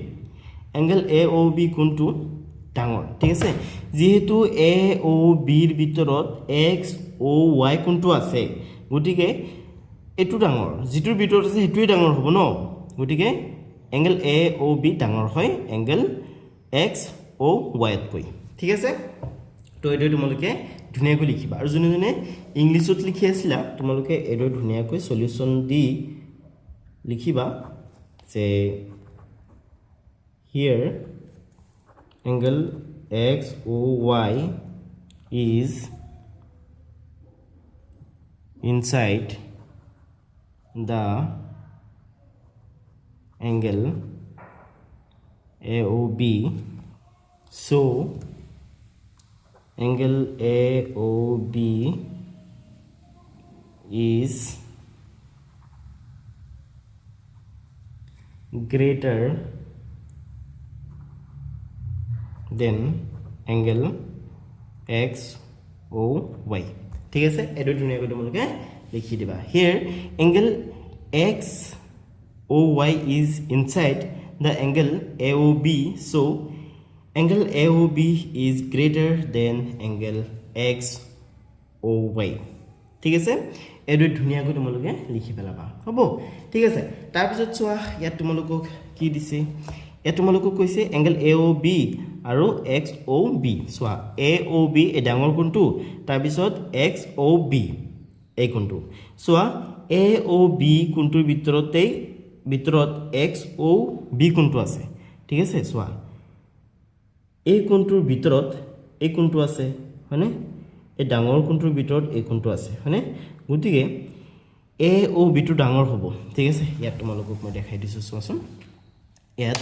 এংগল AOB কোণটো ডাঙৰ ঠিক আছে যেহেতু AOB ৰ ভিতৰত XOY কোণটো আছে গতিকে এটো ডাঙৰ যেটোৰ ভিতৰত আছে হেটোই ডাঙৰ হ'ব ন গতিকে এংগল AOB ডাঙৰ হয় এংগল XOY তকৈ ঠিক আছে তো এটো তোমালোকে ধুনীয়াকৈ লিখিবা আৰু জনে ইংলিছত লিখি আছিলা তোমালোকে এটো ধুনীয়াকৈ সলিউশন দি লিখিবা যে here angle XOY is inside the angle AOB so angle AOB is greater than angle XOY ঠিক আছে এটো ধুনীয়াকৈ তোমালোকে লিখি দিবা here angle x OY is inside the angle AOB so angle AOB is greater than angle XOY ঠিক আছে এটো ধুনিয়াকৈ তোমালোকে লিখি পেলাবা হ'ব ঠিক আছে তাৰ পিছত চোৱা ইয়াত তোমালোকক কি দিছে ইয়াত তোমালোকক কৈছে angle AOB আৰু XOB চোৱা AOB এ ডাঙৰ কোণটো তাৰ পিছত XOB এই কোণটো চোৱা AOB কোণটোৰ ভিতৰত XOB কোণটো আছে ঠিক আছে চোৱা এই কোণটোৰ ভিতৰত এই কোণটো আছে হয়নে এই ডাঙৰ কোণটোৰ ভিতৰত এই কোণটো আছে হয়নে গতিকে AOB টো ডাঙৰ হ'ব ঠিক আছে ইয়াত তোমালোকক মই দেখাই দিছো চোৱাচোন ইয়াত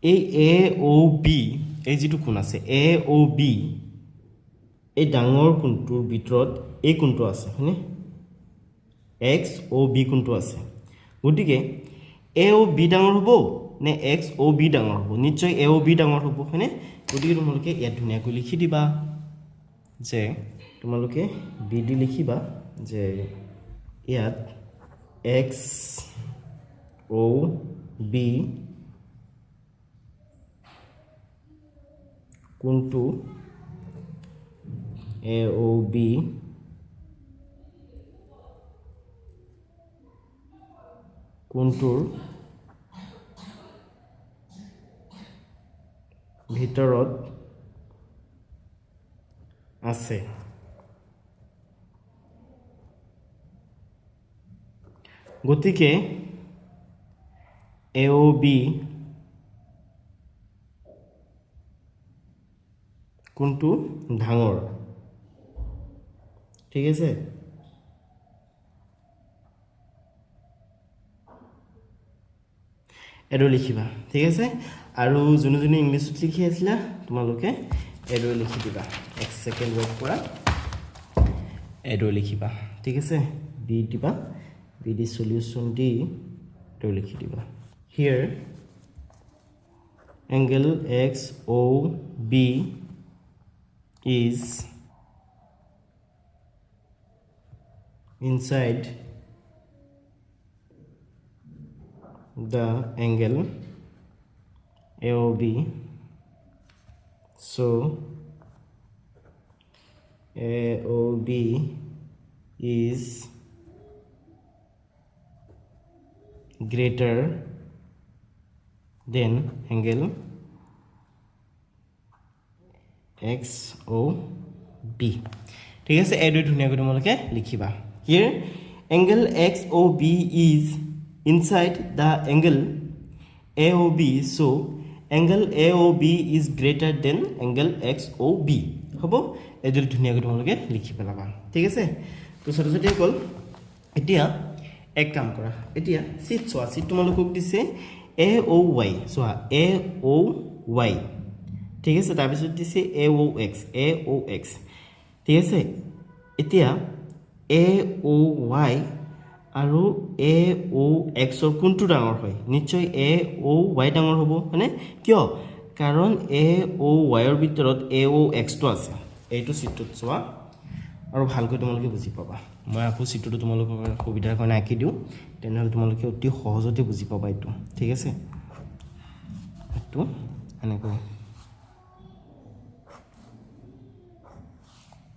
এই AOB এই যেটো কোণ আছে AOB এই ডাঙৰ কোণটোৰ ভিতৰত এই কোণটো আছে হয়নে XOB কোণটো আছে গতিকে AOB ডাঙৰ হ'ব নে XOB ডাঙৰ হ'ব নিশ্চয় AOB ডাঙৰ হ'ব হয়নে গতিকে তোমালোকে ইয়াত ধুনিয়াকৈ লিখি দিবা যে তোমালোকে BD লিখিবা যে ইয়াত XOB কোণটো AOB কোণটোৰ ভিতৰত আছে গতিকে AOB কোণটো ডাঙৰ ঠিক আছে এডো লিখিবা ঠিক আছে আৰু যোনে যোনে ইংলিছত লিখি আছিলা তোমালোকে এডো লিখি দিবা এক সেকেন্ড ওয়েট কৰা এডো লিখিবা ঠিক আছে বি দিবা বি দি সলিউশন দি এডো লিখি দিবা here angle XOB is inside the angle AOB so AOB is greater than angle XOB ঠিক আছে এই দুই ধুনিয়াকৈ তোমালোকে লিখিবা here angle XOB is inside the angle AOB so angle AOB is greater than angle XOB হ'ব এই দুই ধুনিয়াকৈ তোমালোকে লিখি পেলাবা ঠিক আছে তো সৰস্বতী কল এতিয়া এক কাম কৰা এতিয়া সিট চোৱা সিট তোমালোকক দিছে AOY চোৱা AOY ঠিক আছে তাৰ পিছত দিছে AOX ঠিক আছে এতিয়া AOY আৰু AOX ৰ কোনটো ডাঙৰ হয় নিশ্চয় AOY ডাঙৰ হ'ব মানে কিয় কাৰণ AOY ৰ ভিতৰত AOX টো আছে এইটো চিত্ৰত চোৱা আৰু ভালকৈ তোমালোকে বুজি পাবা মই আকৌ চিত্ৰটো তোমালোকৰ সুবিধাৰ কাৰণে আঁকি দিও তেনেহলে তোমালোকে অতি সহজতে বুজি পাবা এইটো ঠিক আছে এইটো এনেকৈ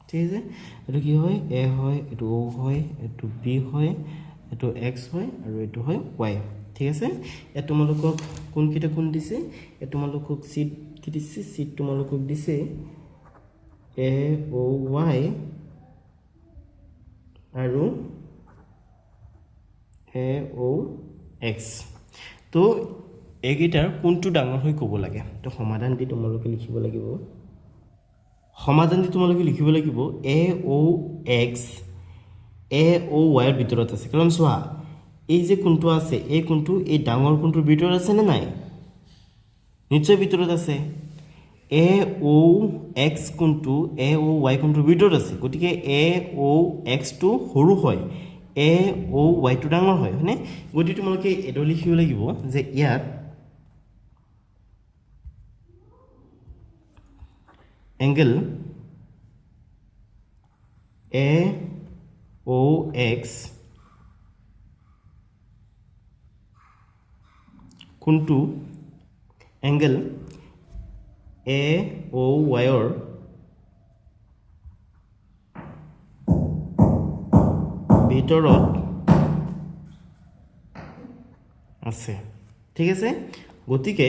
ঠিক আছে এটো কি হয় A হয় এটো O হয় এটো B হয় এটো X হয় আৰু এটো হয় Y ঠিক আছে এ তোমালোকক কোন কিটা কোন দিছে এ তোমালোকক সিট কি দিছে সিট তোমালোকক দিছে AOY আৰু AOX তো এগিটাৰ কোনটো ডাঙৰ হৈ ক'ব লাগে তো সমাধান দি তোমালোকে লিখিব লাগিব সমাধান দি তোমালোকে লিখিব লাগিব AOX AOY ৰ ভিতৰত আছে কাৰণ চোৱা এই যে কোনটো আছে এই কোনটো এই ডাঙৰ কোনটোৰ ভিতৰত আছে নে নাই নিশ্চয় ভিতৰত আছে AOX কোনটো AOY কোনটোৰ ভিতৰত আছে গতিকে AOX টো সৰু হয় AOY টো ডাঙৰ হয় হয়নে গতিকে তোমালোকে এডো লিখিব লাগিব যে ইয়াত angle AOB OX কোনটো এংগেল AOY ৰ ভিতৰত আছে ঠিক আছে গতিকে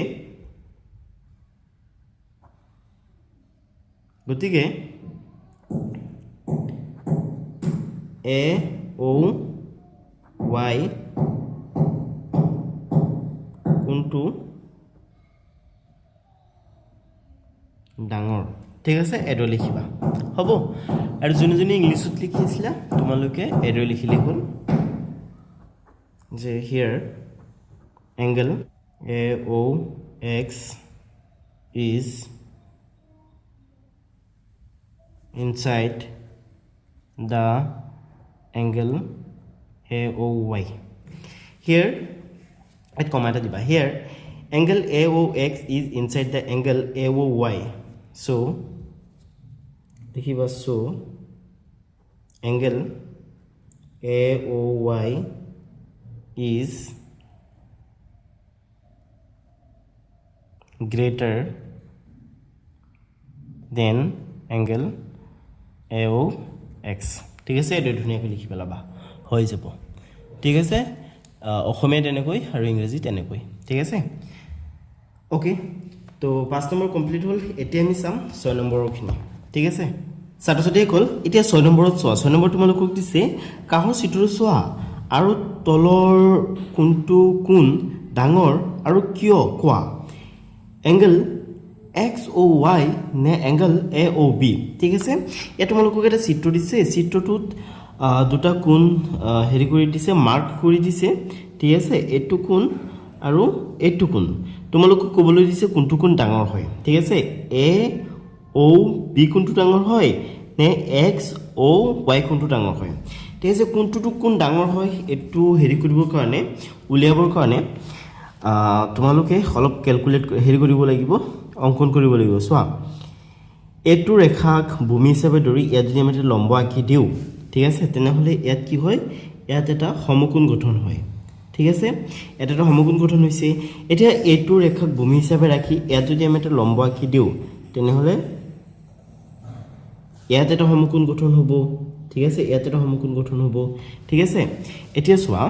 AOY কোনটো ডাঙৰ ঠিক আছে এডো লিখিবা হ'ব আৰু যোনজনী ইংলিছত লিখিছিলা তোমালোকে এডো লিখিলে হ'ল যে হিয়াৰ angle AOX is inside the angle AOY here at comma ta diba here angle AOX is inside the angle AOY so dekhiba so angle AOY is greater than angle AOX ঠিক আছে এটো ধুনিয়াকৈ লিখি পেলাবা হৈ যাব ঠিক আছে অসমীয়া তেনেকৈ আৰু ইংৰাজী তেনেকৈ ঠিক আছে ওকে তো 5 নম্বৰ কমপ্লিট হ'ল এতিয়া আমি চাম 6 নম্বৰৰখিনি ঠিক আছে ছাত্ৰ-ছাত্ৰী কল এতিয়া 6 নম্বৰত চোৱা 6 নম্বৰ তোমালোকক দিছে কাহৰ চিত্ৰ চোৱা আৰু তলৰ কোনটো কোণ ডাঙৰ আৰু কিয় কোৱা angle XOY নে angle AOB ঠিক আছে এ তোমালোকক এটা চিত্ৰ দিছে চিত্ৰটোত দুটা কোণ হেৰি কৰি দিছে মাৰ্ক কৰি দিছে ঠিক আছে এটো কোণ আৰু এটো কোণ তোমালোকক ক'বলৈ দিছে কোনটো কোণ ডাঙৰ হয় ঠিক আছে AOB কোনটো ডাঙৰ হয় নে XOY কোনটো ডাঙৰ হয় ঠিক আছে কোনটো কোণ ডাঙৰ হয় এটো হেৰি কৰিবৰ কাৰণে উলিয়াবৰ কাৰণে তোমালোকে অলপ ক্যালকুলেট হেৰি কৰিব লাগিব অঙ্কন কৰিব লাগিব সোৱা এটো ৰেখাক ভূমি হিচাপে ধৰি ইয়াত যদি আমি লম্ব আঁকি দিও ঠিক আছে তেনেহলে ইয়াত কি হয় ইয়াত এটা সমকোণ গঠন হয় ঠিক আছে এটা সমকোণ গঠন হৈছে এতিয়া এটো ৰেখাক ভূমি হিচাপে ৰাখি ইয়াত যদি আমি এটা লম্ব আঁকি দিও তেনেহলে ইয়াত এটা সমকোণ গঠন হ'ব ঠিক আছে ইয়াত এটা সমকোণ গঠন হ'ব ঠিক আছে এতিয়া সোৱা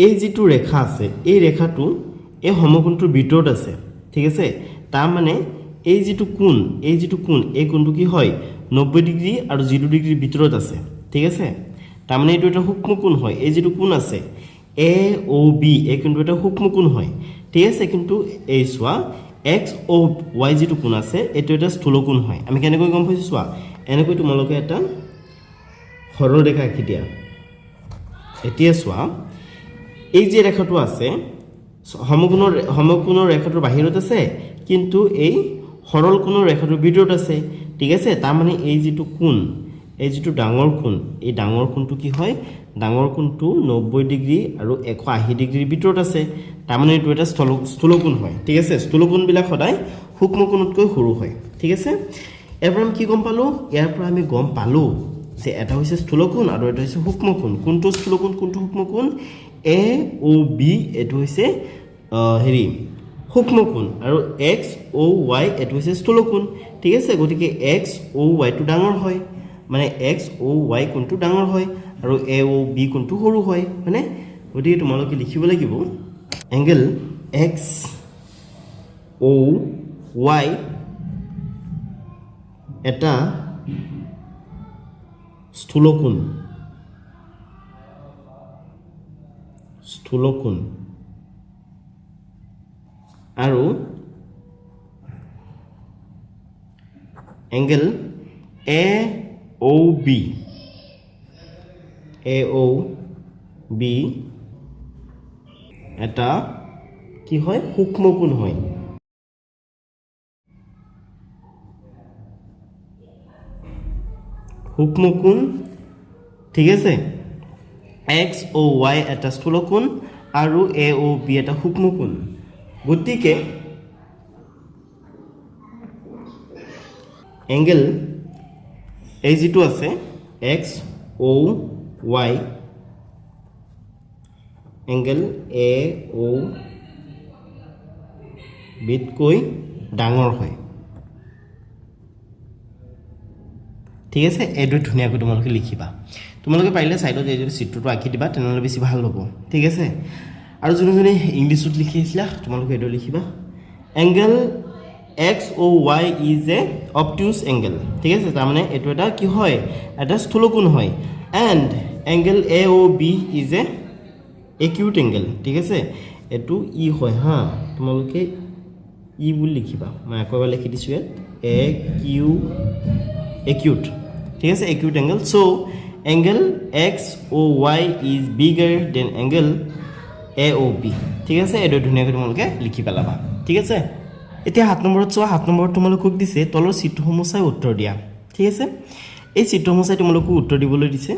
এই যেটো ৰেখা আছে এই ৰেখাটো এই সমকোণটোৰ ভিতৰত আছে ঠিক আছে তাৰ মানে এই যেটো কোণ এই কোণটো কি হয় 90 ডিগ্ৰী আৰু 0 ডিগ্ৰীৰ ভিতৰত আছে ঠিক আছে তাৰ মানে এইটো এটা সূক্ষ্ম কোণ হয় এই যেটো কোণ আছে AOB এই কোণটো এটা সূক্ষ্ম কোণ হয় ঠিক আছে কিন্তু এই সোৱা XOY যেটো কোণ আছে এইটো এটা স্থূল কোণ হয় আমি কেনেকৈ গম পাইছো সোৱা এনেকৈ তোমালোকে এটা সৰল ৰেখা আঁকি দিয়া এতিয়া সোৱা এই যে ৰেখাটো আছে সমকোণৰ ৰেখাটোৰ বাহিৰত আছে কিন্তু এই সৰল কোণৰ ৰেখাটোৰ ভিতৰত আছে ঠিক আছে তাৰ মানে এই যেটো কোণ এই যেটো ডাঙৰ কোণ এই ডাঙৰ কোণটো কি হয় ডাঙৰ কোণটো 90 ডিগ্ৰী আৰু 180 ডিগ্ৰীৰ ভিতৰত আছে তাৰ মানে এইটো এটা স্থূল কোণ হয় ঠিক আছে স্থূল কোণবিলাক সদায় সূক্ষ্ম কোণতকৈ সৰু হয় ঠিক আছে এবাৰ আমি কি গম পালো ইয়াৰ পৰা আমি গম পালো যে এটা হৈছে স্থূল কোণ আৰু এটা হৈছে সূক্ষ্ম কোণ কোনটো স্থূল কোণ কোনটো সূক্ষ্ম কোণ AOB এটো হৈছে হেৰি সূক্ষ্ম কোণ আৰু XOY এটো হৈছে স্থূল কোণ ঠিক আছে গতিকে XOY টো ডাঙৰ হয় মানে XOY কোণটো ডাঙৰ হয় আৰু AOB কোণটো সৰু হয় মানে গতিকে তোমালোকে লিখিব লাগিব এংগেল XOY এটা স্থূল কোণ আৰু এংগেল AOB এটা কি হয় সূক্ষ্ম কোণ হয় সূক্ষ্ম কোণ ঠিক আছে XOY এটা স্থূল কোণ আৰু AOB এটা সূক্ষ্ম কোণ গতিকে এংগেল এই যেটো আছে এক্স ও ৱাই এংগেল এ ও বিতকৈ ডাঙৰ হয় ঠিক আছে এইটো ধুনীয়াকৈ তোমালোকে লিখিবা তোমালোকে পাৰিলে সাইডত এই যদি চিত্ৰটো আঁকি দিবা তেনেহলে বেছি ভাল হ'ব ঠিক আছে আৰু যোনজনে ইংলিছত লিখিছিলা তোমালোকে এইটো লিখিবা angle x o y is a obtuse angle ঠিক আছে তাৰ মানে এটো এটা কি হয় এটা স্থূলকোণ হয় and angle AOB is a acute angle ঠিক আছে এটো ই হয় হা তোমালোকে ই বুলি লিখিবা মই আকবাৰ লিখি দিছো ইয়াত acute ঠিক আছে acute angle so angle XOY is bigger than angle AOB ঠিক আছে এটো ধুনীয়াকৈ তোমালোকে লিখি পেলাবা ঠিক আছে এতিয়া 7 নম্বৰত চোৱা 7 নম্বৰত তোমালোকক দিছে তলৰ চিত্ৰসমূহ চাই উত্তৰ দিয়া ঠিক আছে এই চিত্ৰসমূহ চাই তোমালোকক উত্তৰ দিবলৈ দিছে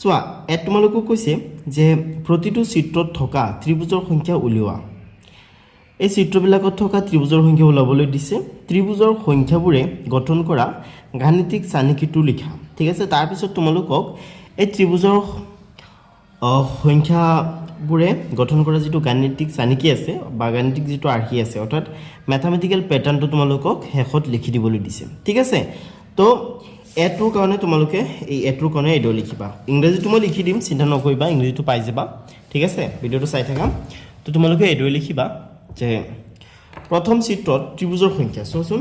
চোৱা এত তোমালোকক কৈছে যে প্ৰতিটো চিত্ৰত থকা ত্ৰিভুজৰ সংখ্যা উলিওৱা এই চিত্ৰবিলাকত থকা ত্ৰিভুজৰ সংখ্যা উলাবলৈ দিছে ত্ৰিভুজৰ সংখ্যাবোৰে গঠন কৰা গাণিতিক চানিকিটো লিখা ঠিক আছে তাৰ পিছত তোমালোকক এই ত্ৰিভুজৰ সংখ্যা বুৰে গঠন কৰা যেটো গাণিতিক চানিকি আছে বা গাণিতিক যেটো আৰ্হি আছে অৰ্থাৎ ম্যাথমেটিক্যাল প্যাটাৰ্নটো তোমালোকক হেখত লিখি দিবলৈ দিছে ঠিক আছে তো এটোৰ কাৰণে তোমালোকে এই এটোৰ কাৰণে এডো লিখিবা ইংৰাজীটো মই লিখি দিম চিন্তা নকৰিবা ইংৰাজীটো পাই যাবা ঠিক আছে ভিডিওটো চাই থাকা তো তোমালোকে এডো লিখিবা যে প্ৰথম চিত্ৰত ত্ৰিভুজৰ সংখ্যা চোৱাচোন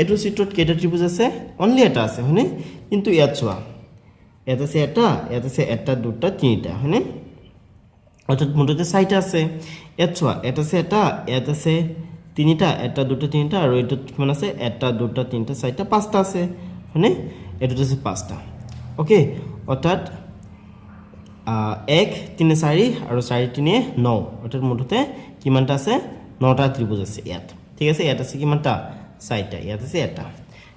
এটো চিত্ৰত কেইটা ত্ৰিভুজ আছে অনলি এটা আছে হয়নে কিন্তু ইয়াত চোৱা এটা আছে এটা দুটা তিনিটা হয়নে অৰ্থাৎ মোটতে 6টা আছে এত চোৱা এটা আছে এটা আছে তিনিটা এটা দুটা তিনিটা আৰু এটো কিমান আছে এটা দুটা তিনিটা 6টা 5টা আছে হয়নে এটো আছে 5টা ওকে অর্থাৎ 1 3 4 আৰু 4 3 9 অৰ্থাৎ মোটতে কিমানটা আছে 9টা ত্ৰিভুজ আছে ইয়াত ঠিক আছে ইয়াত আছে কিমানটা 6টা ইয়াত আছে এটা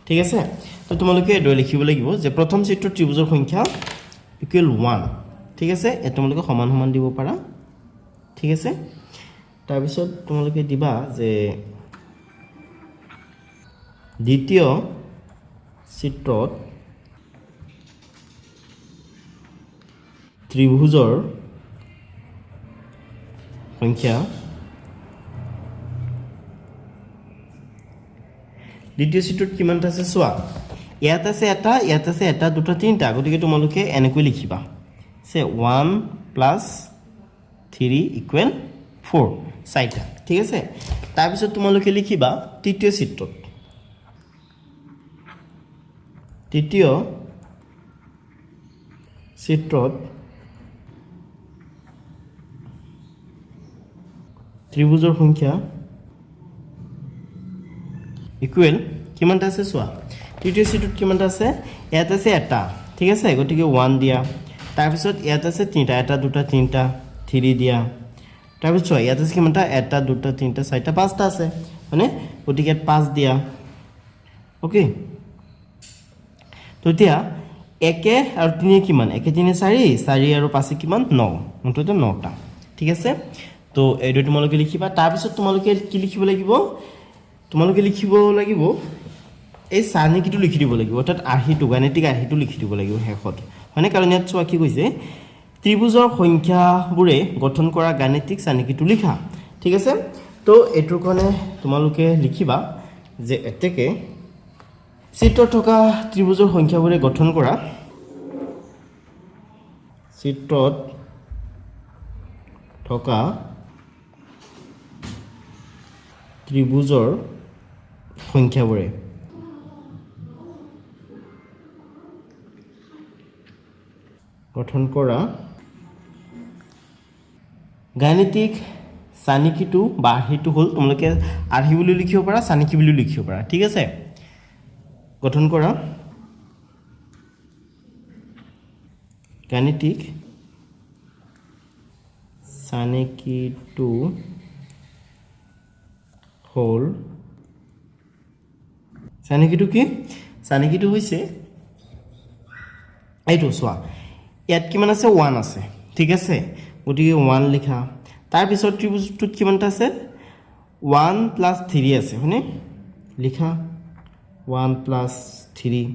ঠিক আছে তো তোমালোকে এটো লিখিব লাগিব যে প্ৰথম চিত্ৰৰ ত্ৰিভুজৰ সংখ্যা ইকুৱেল 1 ঠিক আছে এ তোমালোকে সমান সমান দিব পাৰা ঠিক আছে তাৰ পিছত তোমালোকে দিবা যে দ্বিতীয় চিত্ৰত ত্ৰিভুজৰ সংখ্যা দ্বিতীয় চিত্ৰত কিমানটা আছে চোৱা ইয়াত আছে এটা দুটা তিনিটা গতিকে তোমালোকে এনেকৈ লিখিবা সে 1 plus 3 equal 4 সাইটা ঠিক আছে তাৰ পিছত তোমালোকে লিখিবা তৃতীয় চিত্ৰত ত্ৰিভুজৰ সংখ্যা ইকুৱেল কিমানটা আছে চোৱা তৃতীয় চিত্ৰত কিমানটা আছে ইয়াত আছে এটা ঠিক আছে গতিকে 1 দিয়া তাৰ পিছত ইয়াত আছে তিনিটা এটা দুটা তিনিটা 3 দিয়া তাৰ পিছত ইয়াত আছে কিমানটা এটা দুটা তিনিটা 6টা 5টা আছে মানে গতিকে 5 দিয়া ওকে তো এতিয়া 1 আৰু 3 কিমান 1 3 4 আৰু 5 কিমান 9 মুঠতে 9টা ঠিক আছে তো এইটো তোমালোকে লিখিবা তাৰ পিছত তোমালোকে কি লিখিব লাগিব এই চানিকিটো লিখি দিব লাগিব অৰ্থাৎ আৰ্হিটো গাণিতিক আৰ্হিটো লিখি দিব লাগিব হেখত মানে কাৰণ ইয়াত চোৱা কি কৈছে ত্ৰিভুজৰ সংখ্যাবোৰে গঠন কৰা গাণিতিক চানিকিটো লিখা ঠিক আছে তো এটোৰ কাৰণে তোমালোকে লিখিবা যে এতেকে চিত্ৰত থকা ত্ৰিভুজৰ সংখ্যাবোৰে গঠন কৰা চিত্ৰত থকা ত্ৰিভুজৰ সংখ্যাবোৰে গঠন কৰা গাণিতিক চানিকিটো বা আৰ্হিটো হ'ল তোমালোকে আৰ্হি বুলি লিখিব পাৰা চানিকি বুলি লিখিব পাৰা ঠিক আছে গঠন কৰা গাণিতিক চানিকিটো হ'ল চানিকিটো কি চানিকিটো হৈছে এইটো চোৱা ইয়াত কিমান আছে 1 আছে ঠিক আছে গতিকে 1 লিখা তাৰ পিছত ত্ৰিভুজটোত কিমানটা আছে 1 + 3 আছে হয়নে লিখা 1 + 3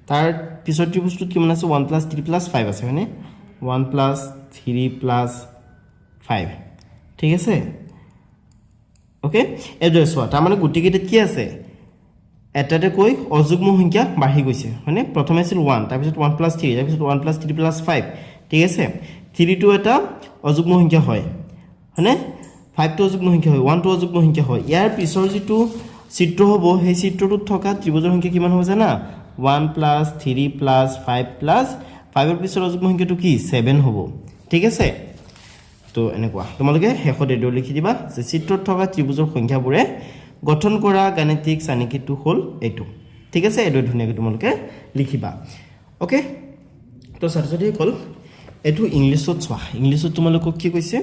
তাৰ পিছৰ ত্ৰিভুজটোত কিমান আছে 1 + 3 + 5 আছে হয়নে 1 + 3 + 5 ঠিক আছে ওকে এইদৰে চোৱা তাৰমানে গুটিকেইটাত কি আছে এটাতে কৈ অযুগ্ম সংখ্যা বাঢ়ি গৈছে হয়নে প্ৰথমে আছিল 1 তাৰপিছত 1 + 3 তাৰপিছত 1 + 3 + 5 ঠিক আছে 3 টো এটা অযুগ্ম সংখ্যা হয় হয়নে 5 টো অযুগ্ম সংখ্যা হয় 1 টো অযুগ্ম সংখ্যা হয় ইয়াৰ পিছৰ যেটো চিত্ৰ হ'ব সেই চিত্ৰটোত থকা ত্ৰিভুজৰ সংখ্যা কিমান হ'ব জানা 1 + 3 + 5 + 5 ৰ পিছৰ অযুগ্ম সংখ্যাটো কি 7 হ'ব ঠিক আছে তো এনেকুৱা তোমালোকে শেষত এডৰ লিখি দিবা যে চিত্ৰত থকা ত্ৰিভুজৰ সংখ্যাবোৰে গঠন কৰা গাণিতিক চানিকিটো হ'ল এইটো ঠিক আছে এডৰ ধুনীয়াকৈ তোমালোকে লিখিবা ওকে তো ছাত্ৰছাত্ৰীসকল এটো ইংলিছত চোৱা ইংলিছত তোমালোকক কি কৈছে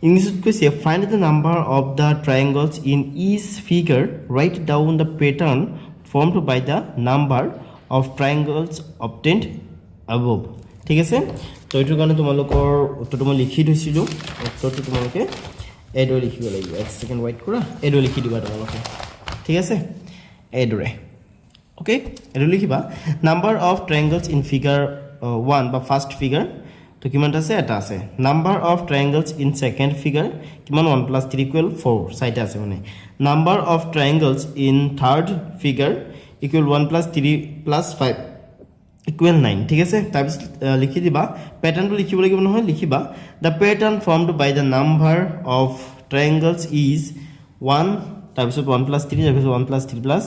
ইংলিছত কৈছে find the number of the triangles in each figure write down the pattern formed by the number of triangles obtained above ঠিক আছে তো এইটোৰ কাৰণে তোমালোকৰ উত্তৰটো মই লিখি থৈছিলোঁ উত্তৰটো তোমালোকে এইদৰে লিখিব লাগিব এক সেকেন্ড ওয়েট কৰা এইদৰে লিখি দিবা তোমালোকে ঠিক আছে এইদৰে ওকে এইদৰে লিখিবা number of triangles in figure 1 বা ফাৰ্স্ট ফিগাৰ তো কিমান আছে এটা আছে number of triangles in second figure কিমান 1 + 3 = 4 চাইটা আছে মানে number of triangles in third figure = 1 + 3 + 5 equal 9 ঠিক আছে তাৰপিছত লিখি দিবা প্যাটাৰ্নটো লিখিব লাগিব নহয় লিখিবা the pattern formed by the number of triangles is 1 তাৰপিছত 1 + 3 তাৰপিছত 1 + 3 +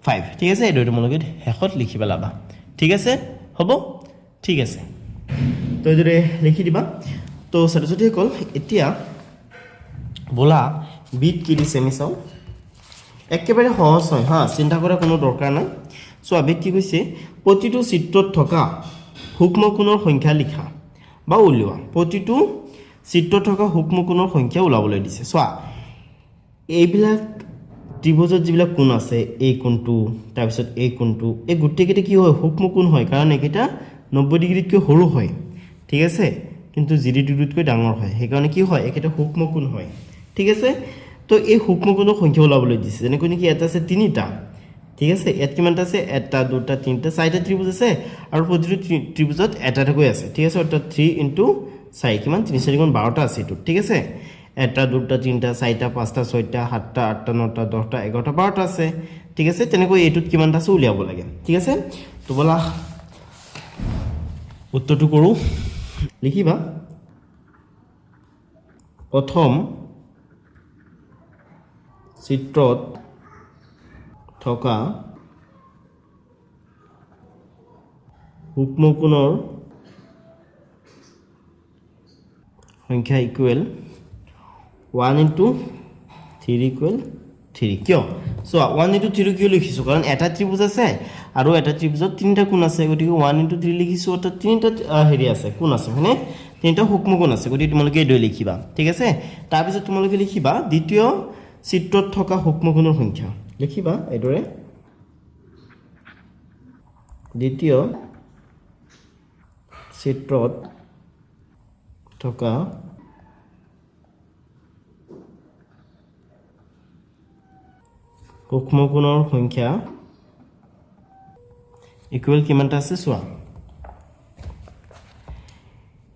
5 ঠিক আছে এইটো তোমালোকে শেষত লিখিবা লাবা ঠিক আছে হ'ব ঠিক আছে তো এইদৰে লিখি দিবা তো ছাত্ৰছাত্ৰীসকল এতিয়া বলা বিট কি দিছে আমি চাও একেবাৰে সহজ হয় হা চিন্তা কৰা কোনো দৰকাৰ নাই সো আবে কি কৈছে প্ৰতিটো চিত্ৰত থকা সূক্ষ্ম কোণৰ সংখ্যা লিখা বা উলিওৱা প্ৰতিটো চিত্ৰত থকা সূক্ষ্ম কোণৰ সংখ্যা উলাবলৈ দিছে চোৱা এইবিলাক ত্ৰিভুজত যিবিলাক কোণ আছে এই কোণটো তাৰপিছত এই কোণটো এই গুটেকেইটা কি হয় সূক্ষ্ম কোণ হয় কাৰণ এইকেইটা 90 ডিগ্ৰীতকৈ সৰু হয় ঠিক আছে কিন্তু 0 ডিগ্ৰীতকৈ ডাঙৰ হয় সেই কাৰণে কি হয় একেটা সূক্ষ্ম কোণ হয় ঠিক আছে তো এই সূক্ষ্ম কোণৰ সংখ্যা উলাবলৈ দিছে যেনেকৈ নেকি এটা আছে 3টা ঠিক আছে এত কিমান আছে এটা দুটা তিনটা চাৰিটা ত্ৰিভুজ আছে আৰু প্ৰতিটো ত্ৰিভুজত এটাকৈ আছে ঠিক আছে অৰ্থাৎ 3 * 4 কিমান 3 4 * 12টা আছে এটো ঠিক আছে এটা দুটা তিনটা চাৰিটা পাঁচটা ছয়টা সাতটা আঠটা নটা 10টা 11টা 12টা আছে ঠিক আছে তেনেকৈ এটোত কিমান আছে উলিয়াব লাগে ঠিক আছে তো বলা উত্তৰটো কৰো লিখিবা প্ৰথম চিত্ৰত থকা সূক্ষ্ম কোণৰ সংখ্যা ইকুৱেল 1 * 3 = 3 কিয় সো 1 * 3 কিয় লিখিছো কাৰণ এটা ত্ৰিভুজ আছে আৰু এটা ত্ৰিভুজত তিনিটা কোণ আছে গতিকে 1 * 3 লিখিছো অৰ্থাৎ তিনিটা হেৰি আছে কোণ আছে হয়নে তিনিটা সূক্ষ্ম কোণ আছে গতিকে তোমালোকে এই দুই লিখিবা ঠিক আছে তাৰ পিছত তোমালোকে লিখিবা দ্বিতীয় চিত্ৰত থকা সূক্ষ্ম কোণৰ সংখ্যা লিখিবা এইদৰে দ্বিতীয় চিত্ৰত থকা সূক্ষ্ম কোণৰ সংখ্যা ইকুৱেল কিমানটা আছে চোৱা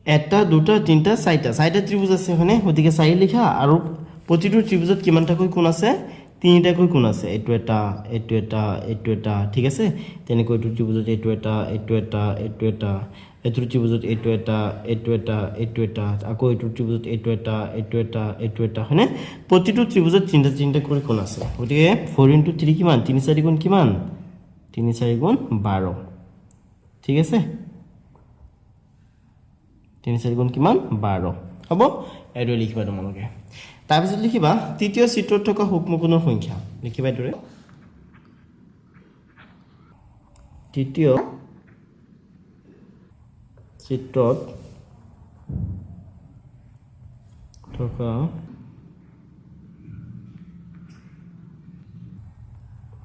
এটা দুটা তিনটা চাৰিটা ত্ৰিভুজ আছে হয়নে গতিকে 4 লিখা আৰু প্ৰতিটো ত্ৰিভুজত কিমানটাকৈ কোণ আছে তিনিটাকৈ কোণ আছে এইটো এটা এইটো এটা এইটো এটা ঠিক আছে তেনেকৈ এইটো ত্ৰিভুজত এইটো এটা এইটো এটা এইটো এটা এইটো ত্ৰিভুজত এইটো এটা এইটো এটা এইটো এটা আকৌ এইটো ত্ৰিভুজত এইটো এটা এইটো এটা এইটো এটা হয়নে প্ৰতিটো ত্ৰিভুজত তিনিটা কৰি কোণ আছে গতিকে 4 * 3 কিমান 3 4 গুণ কিমান 3 4 গুণ 12 ঠিক আছে 3 4 গুণ কিমান 12 হ'ব এইটো লিখিবা তোমালোকে তাৰপিছত লিখিবা তৃতীয় চিত্ৰত থকা সূক্ষ্ম কোণৰ সংখ্যা লিখিবা এইদৰে তৃতীয় চিত্ৰত থকা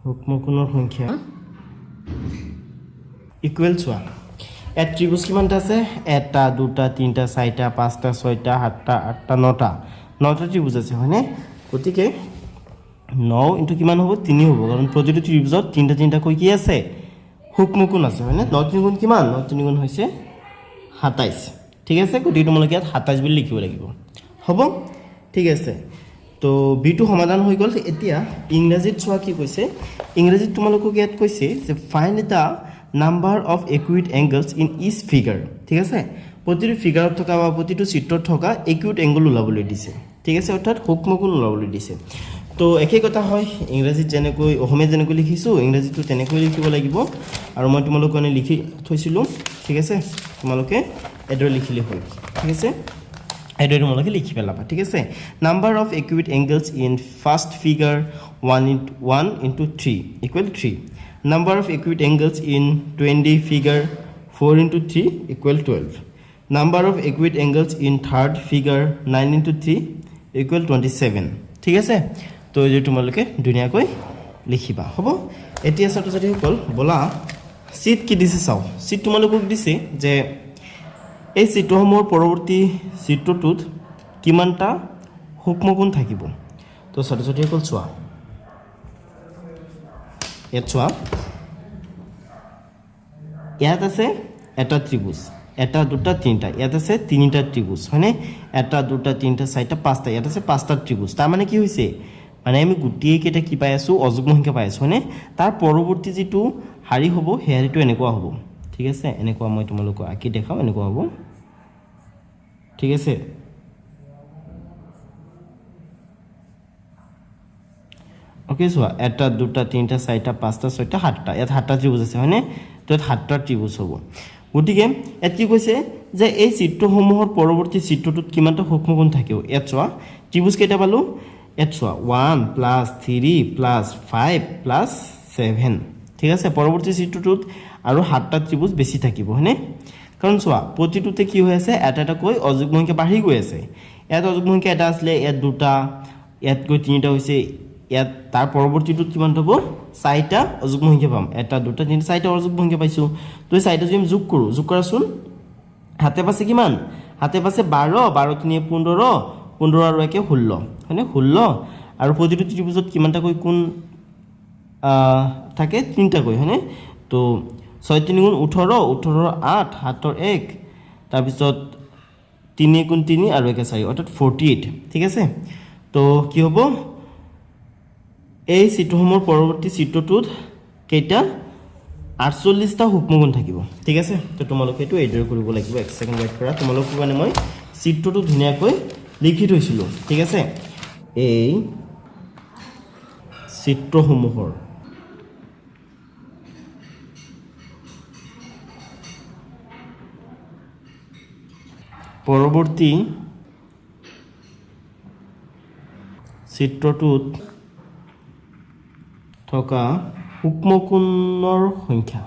সূক্ষ্ম কোণৰ সংখ্যা ইকুৱেল চোৱা এট ত্ৰিভুজ কিমানটা আছে এটা দুটা তিনটা চাৰিটা পাঁচটা ছয়টা সাতটা আঠটা নটা ত্ৰিভুজ আছে হয়নে গতিকে 9 * কিমান হ'ব 3 হ'ব কাৰণ প্ৰতিটো ত্ৰিভুজত তিনিটা কৈ কি আছে সূক্ষ্ম কোণ আছে হয়নে 9 3 গুণ কিমান 9 3 গুণ হৈছে 27 ঠিক আছে গতিকে তোমালোকে ইয়াত 27 বুলি লিখিব লাগিব হ'ব ঠিক আছে তো বিটো সমাধান হৈ গ'ল এতিয়া ইংৰাজীত চোৱা কি কৈছে ইংৰাজীত তোমালোকক ইয়াত কৈছে যে find the number of acute angles in each figure ঠিক আছে প্ৰতিটো ফিগাৰত থকা বা প্ৰতিটো চিত্ৰত থকা একুইট এংগল ওলাবলৈ দিছে ঠিক আছে অৰ্থাৎ সূক্ষ্ম কোণ ওলাবলৈ দিছে তো একেই কথা হয় ইংৰাজীত যেনেকৈ অসমীয়া যেনেকৈ লিখিছোঁ ইংৰাজীটো তেনেকৈ লিখিব লাগিব আৰু মই তোমালোকক কাৰণে লিখি থৈছিলোঁ ঠিক আছে তোমালোকে এডৰে লিখিলে হ'ল ঠিক আছে এডৰে তোমালোকে লিখি পেলাবা ঠিক আছে number of acute angles in first figure 1 into 3 equal 3 number of equate angles in 20 figure 4 into 3 equal 12 number of equate angles in third figure 9 into 3 equal 27 ঠিক আছে তো এই তোমালোকে ধুনীয়াকৈ লিখিবা হ'ব এতিয়া ছাত্ৰছাত্ৰীসকল বলা চিট কি দিছে চাও চিট তোমালোকক দিছে যে এই চিত্ৰসমূহৰ পৰৱৰ্তী চিত্ৰটোত কিমানটা সূক্ষ্ম কোণ থাকিব তো ছাত্ৰছাত্ৰীসকল চোৱা ইয়াত চোৱা ইয়াত আছে এটা ত্ৰিভুজ এটা দুটা তিনিটা ইয়াত আছে তিনিটা ত্ৰিভুজ হয়নে এটা দুটা তিনিটা চাৰিটা পাঁচটা ইয়াত আছে পাঁচটা ত্ৰিভুজ তাৰ মানে কি হৈছে মানে আমি গোটেই কেইটা কি পাই আছো অযুগ্ম সংখ্যা পাই আছো হয়নে তাৰ পৰৱৰ্তী যেটো হাৰি হ'ব সেই হাৰিটো এনেকুৱা হ'ব ঠিক আছে এনেকুৱা মই তোমালোকক আঁকি দেখাও এনেকুৱা হ'ব ঠিক আছে ওকে চোৱা এটা দুটা তিনিটা চাৰিটা পাঁচটা ছয়টা সাতটা ইয়াত সাতটা ত্ৰিভুজ আছে হয়নে তো ইয়াত সাতটা ত্ৰিভুজ হ'ব গতিকে ইয়াত কি কৈছে যে এই চিত্ৰসমূহৰ পৰৱৰ্তী চিত্ৰটোত কিমানটা সূক্ষ্ম কোণ থাকিব ইয়াত চোৱা ত্ৰিভুজ কেইটা পালো ইয়াত চোৱা 1 + 3 + 5 + 7 ঠিক আছে পৰৱৰ্তী চিত্ৰটোত আৰু সাতটা ত্ৰিভুজ বেছি থাকিব হয়নে কাৰণ চোৱা প্ৰতিটোতে কি হৈ আছে এটা এটা কৈ অযুগ্ম সংখ্যা বাঢ়ি গৈ আছে ইয়াত অযুগ্ম সংখ্যা এটা আছিলে ইয়াত দুটা ইয়াত গৈ তিনিটা হৈছে ইয়াত তাৰ পৰৱৰ্তীটোত কিমান হ'ব চাৰিটা অযুগ্ম সংখ্যা পাম এটা দুটা তিনিটা চাৰিটা অযুগ্ম সংখ্যা পাইছো তো এই চাৰিটা যদি আমি যোগ কৰাচোন হাতে পাছে কিমান হাতে পাছে 12 12 3 15 15 আৰু 1 16 হয়নে 16 আৰু প্ৰতিটো ত্ৰিভুজত কিমানটা কৈ কোণ থাকে তিনিটা কৈ হয়নে তো 6 3 গুণ 18 18 8 7 1 তাৰপিছত 3 গুণ 3 আৰু 1 4 অৰ্থাৎ 48 ঠিক আছে তো কি হ'ব এই চিত্ৰসমূহৰ পৰৱৰ্তী চিত্ৰটোত কেইটা 48টা সূক্ষ্ম কোণ থাকিব ঠিক আছে তো তোমালোকে এটো এডৰ কৰিব লাগিব এক সেকেন্ড ওয়েট কৰা তোমালোকৰ কাৰণে মই চিত্ৰটো ধুনীয়াকৈ লিখি থৈছিলো ঠিক আছে এই চিত্ৰসমূহৰ পৰৱৰ্তী চিত্ৰটোত থকা সূক্ষ্ম কোণৰ সংখ্যা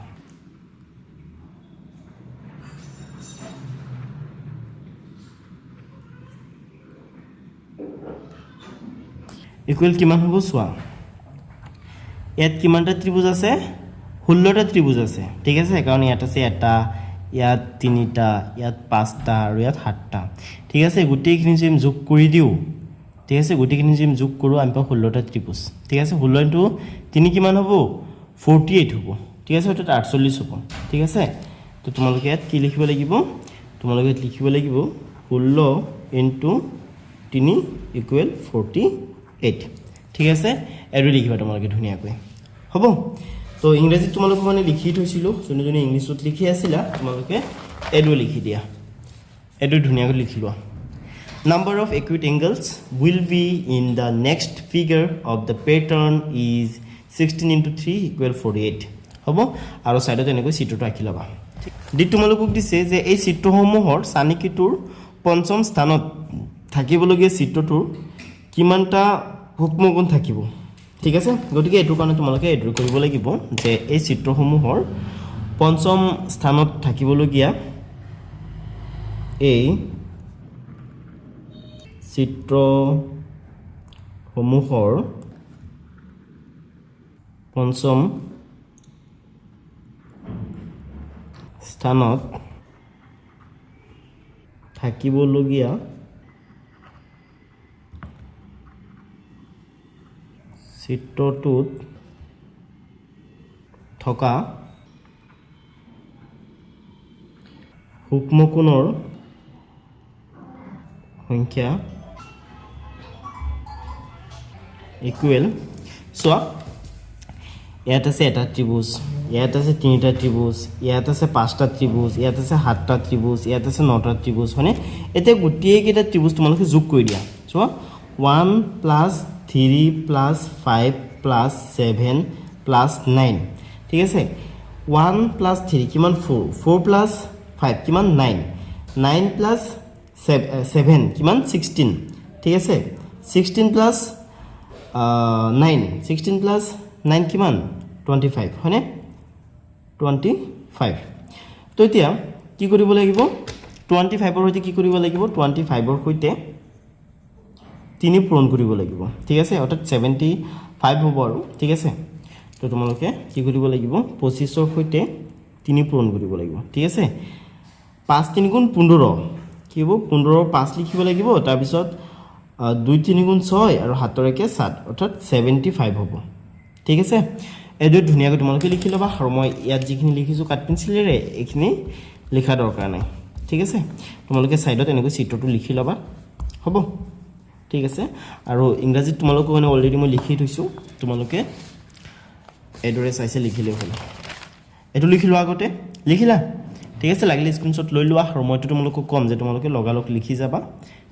ইকুৱেল কিমান হ'ব চোৱা ইয়াত কিমানটা ত্ৰিভুজ আছে 16টা ত্ৰিভুজ আছে ঠিক আছে কাৰণ ইয়াত আছে এটা ইয়াত তিনিটা ইয়াত পাঁচটা আৰু ইয়াত সাতটা ঠিক আছে গোটেইখিনি যদি যোগ কৰি দিও ঠিক আছে গোটেইখিনি যদি যোগ কৰো আমি পাম 16টা ত্ৰিভুজ ঠিক আছে 16 ইনটু 3 কিমান হ'ব 48 হ'ব ঠিক আছে অৰ্থাৎ 48 হ'ব ঠিক আছে তো তোমালোকে ইয়াত কি লিখিব লাগিব তোমালোকে লিখিব লাগিব 16 ইনটু 3 ইকুৱেল 48 ঠিক আছে এটো লিখিবা তোমালোকে ধুনীয়াকৈ হ'ব তো ইংৰাজীত তোমালোক মানে লিখি থৈছিলো যোনজনে ইংলিছত লিখি আছিলা তোমালোকে এটো লিখি দিয়া এটো ধুনীয়াকৈ লিখি লোৱা number of equate angles will be in the next figure of the pattern is 16 into 3 equal 48 হ'ব আৰু সাইডত এনেকৈ চিত্ৰটো আঁকি লবা দি তোমালোকক দিছে যে এই চিত্ৰসমূহৰ চানিকিটোৰ পঞ্চম স্থানত থাকিবলগীয়া চিত্ৰটোৰ কিমানটা সূক্ষ্ম কোণ থাকিব ঠিক আছে গতিকে এটো কাৰণে তোমালোকে এড্ৰ কৰিব লাগিব যে এই চিত্ৰসমূহৰ পঞ্চম স্থানত থাকিবলগীয়া এই চিত্ৰসমূহৰ পঞ্চম স্থানত থাকিবলগীয়া চিত্ৰটোত থকা সূক্ষ্ম কোণৰ সংখ্যা ইকুৱেল চোৱা ইয়াত আছে এটা ত্ৰিভুজ ইয়াত আছে তিনিটা ত্ৰিভুজ ইয়াত আছে পাঁচটা ত্ৰিভুজ ইয়াত আছে সাতটা ত্ৰিভুজ ইয়াত আছে নটা ত্ৰিভুজ হয়নে এতিয়া গোটেইকেইটা ত্ৰিভুজ তোমালোকে যোগ কৰি দিয়া চোৱা 1 + 3 + 5 + 7 + 9 ঠিক আছে 1 + 3 কিমান 4 4 + 5 কিমান 9 9 + 7 কিমান 16 ঠিক আছে 16 + 9 16 + 9 কিমান 25 হয়নে 25 তো এতিয়া কি কৰিব লাগিব 25 ৰ সৈতে কি কৰিব লাগিব 25 ৰ সৈতে 3 পূৰণ কৰিব লাগিব ঠিক আছে অৰ্থাৎ 75 হ'ব আৰু ঠিক আছে তো তোমালোকে কি কৰিব লাগিব 25 ৰ সৈতে 3 পূৰণ কৰিব লাগিব ঠিক আছে 5 3 গুণ 15 কি হ'ব 15 ৰ 5 লিখিব লাগিব তাৰ পিছত 2 3 গুণ 6 আৰু 7 ৰ একে 7 অৰ্থাৎ 75 হ'ব ঠিক আছে এটো ধুনিয়াকৈ তোমালোকে লিখি লবা আৰু মই ইয়াত যিখিনি লিখিছো কাট পেন্সিলেৰে এইখিনি লিখা দৰকাৰ নাই ঠিক আছে তোমালোকে সাইডত এনেকৈ চিত্ৰটো লিখি লবা হ'ব ঠিক আছে আৰু ইংৰাজীত তোমালোকে মানে অলৰেডি মই লিখি থৈছো তোমালোকে এডৰে চাইছে লিখিলে হ'ল এটো লিখিলো আগতে লিখিলা ঠিক আছে লাগিলে স্ক্ৰিনশ্বট লৈ লোৱা আৰু মইটো তোমালোকক কম যে তোমালোকে লগালক লিখি যাবা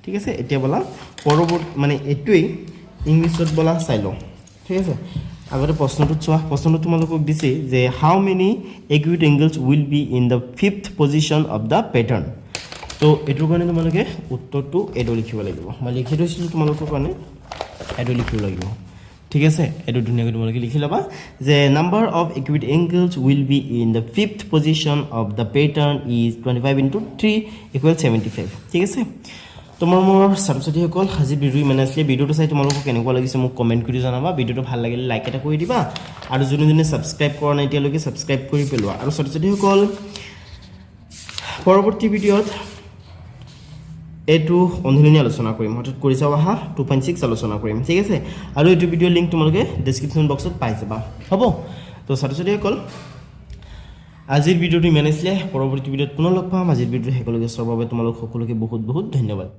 ঠিক আছে এতিয়া বলা পৰৱৰ্তী মানে এটোই ইংলিছত বলা চাই লও ঠিক আছে আগতে প্ৰশ্নটো চোৱা প্ৰশ্নটো তোমালোকক দিছে যে how many acute angles will be in the fifth position of the pattern তো এটোৰ কাৰণে তোমালোকে উত্তৰটো এটো লিখিব লাগিব মই লিখি থৈছিলো তোমালোকৰ কাৰণে এটো লিখিব লাগিব ঠিক আছে এটো ধুনিয়াকৈ তোমালোকে লিখি লবা যে number of acute angles will be in the fifth position of the pattern is 25 * 3 = 75 ঠিক আছে তোমাৰ মোৰ ছাত্ৰছাত্ৰীসকল আজি ভিডিও মানে আসলে ভিডিওটো চাই তোমালোকক কেনেকুৱা লাগিছে মোক কমেন্ট কৰি জনাবা ভিডিওটো ভাল লাগিলে লাইক এটা কৰি দিবা আৰু যোনে সাবস্ক্ৰাইব কৰা নাই এতিয়ালৈকে সাবস্ক্ৰাইব কৰি পেলোৱা আৰু ছাত্ৰছাত্ৰীসকল পৰৱৰ্তী ভিডিওত এটো অনুশীলনী আলোচনা কৰিম অৰ্থাৎ কৰিছা আহা 2.6 আলোচনা কৰিম ঠিক আছে আৰু এটো ভিডিও লিংক তোমালোকে ডেসক্ৰিপচন বক্সত পাই যাবা হ'ব তো ছাত্ৰছাত্ৰীসকল আজিৰ ভিডিওটো ইমান আছিল পৰৱৰ্তী ভিডিওত পুনৰ লগ পাম আজিৰ ভিডিওটো হেকলৈকে চোৱাৰ বাবে তোমালোক সকলোকে বহুত বহুত ধন্যবাদ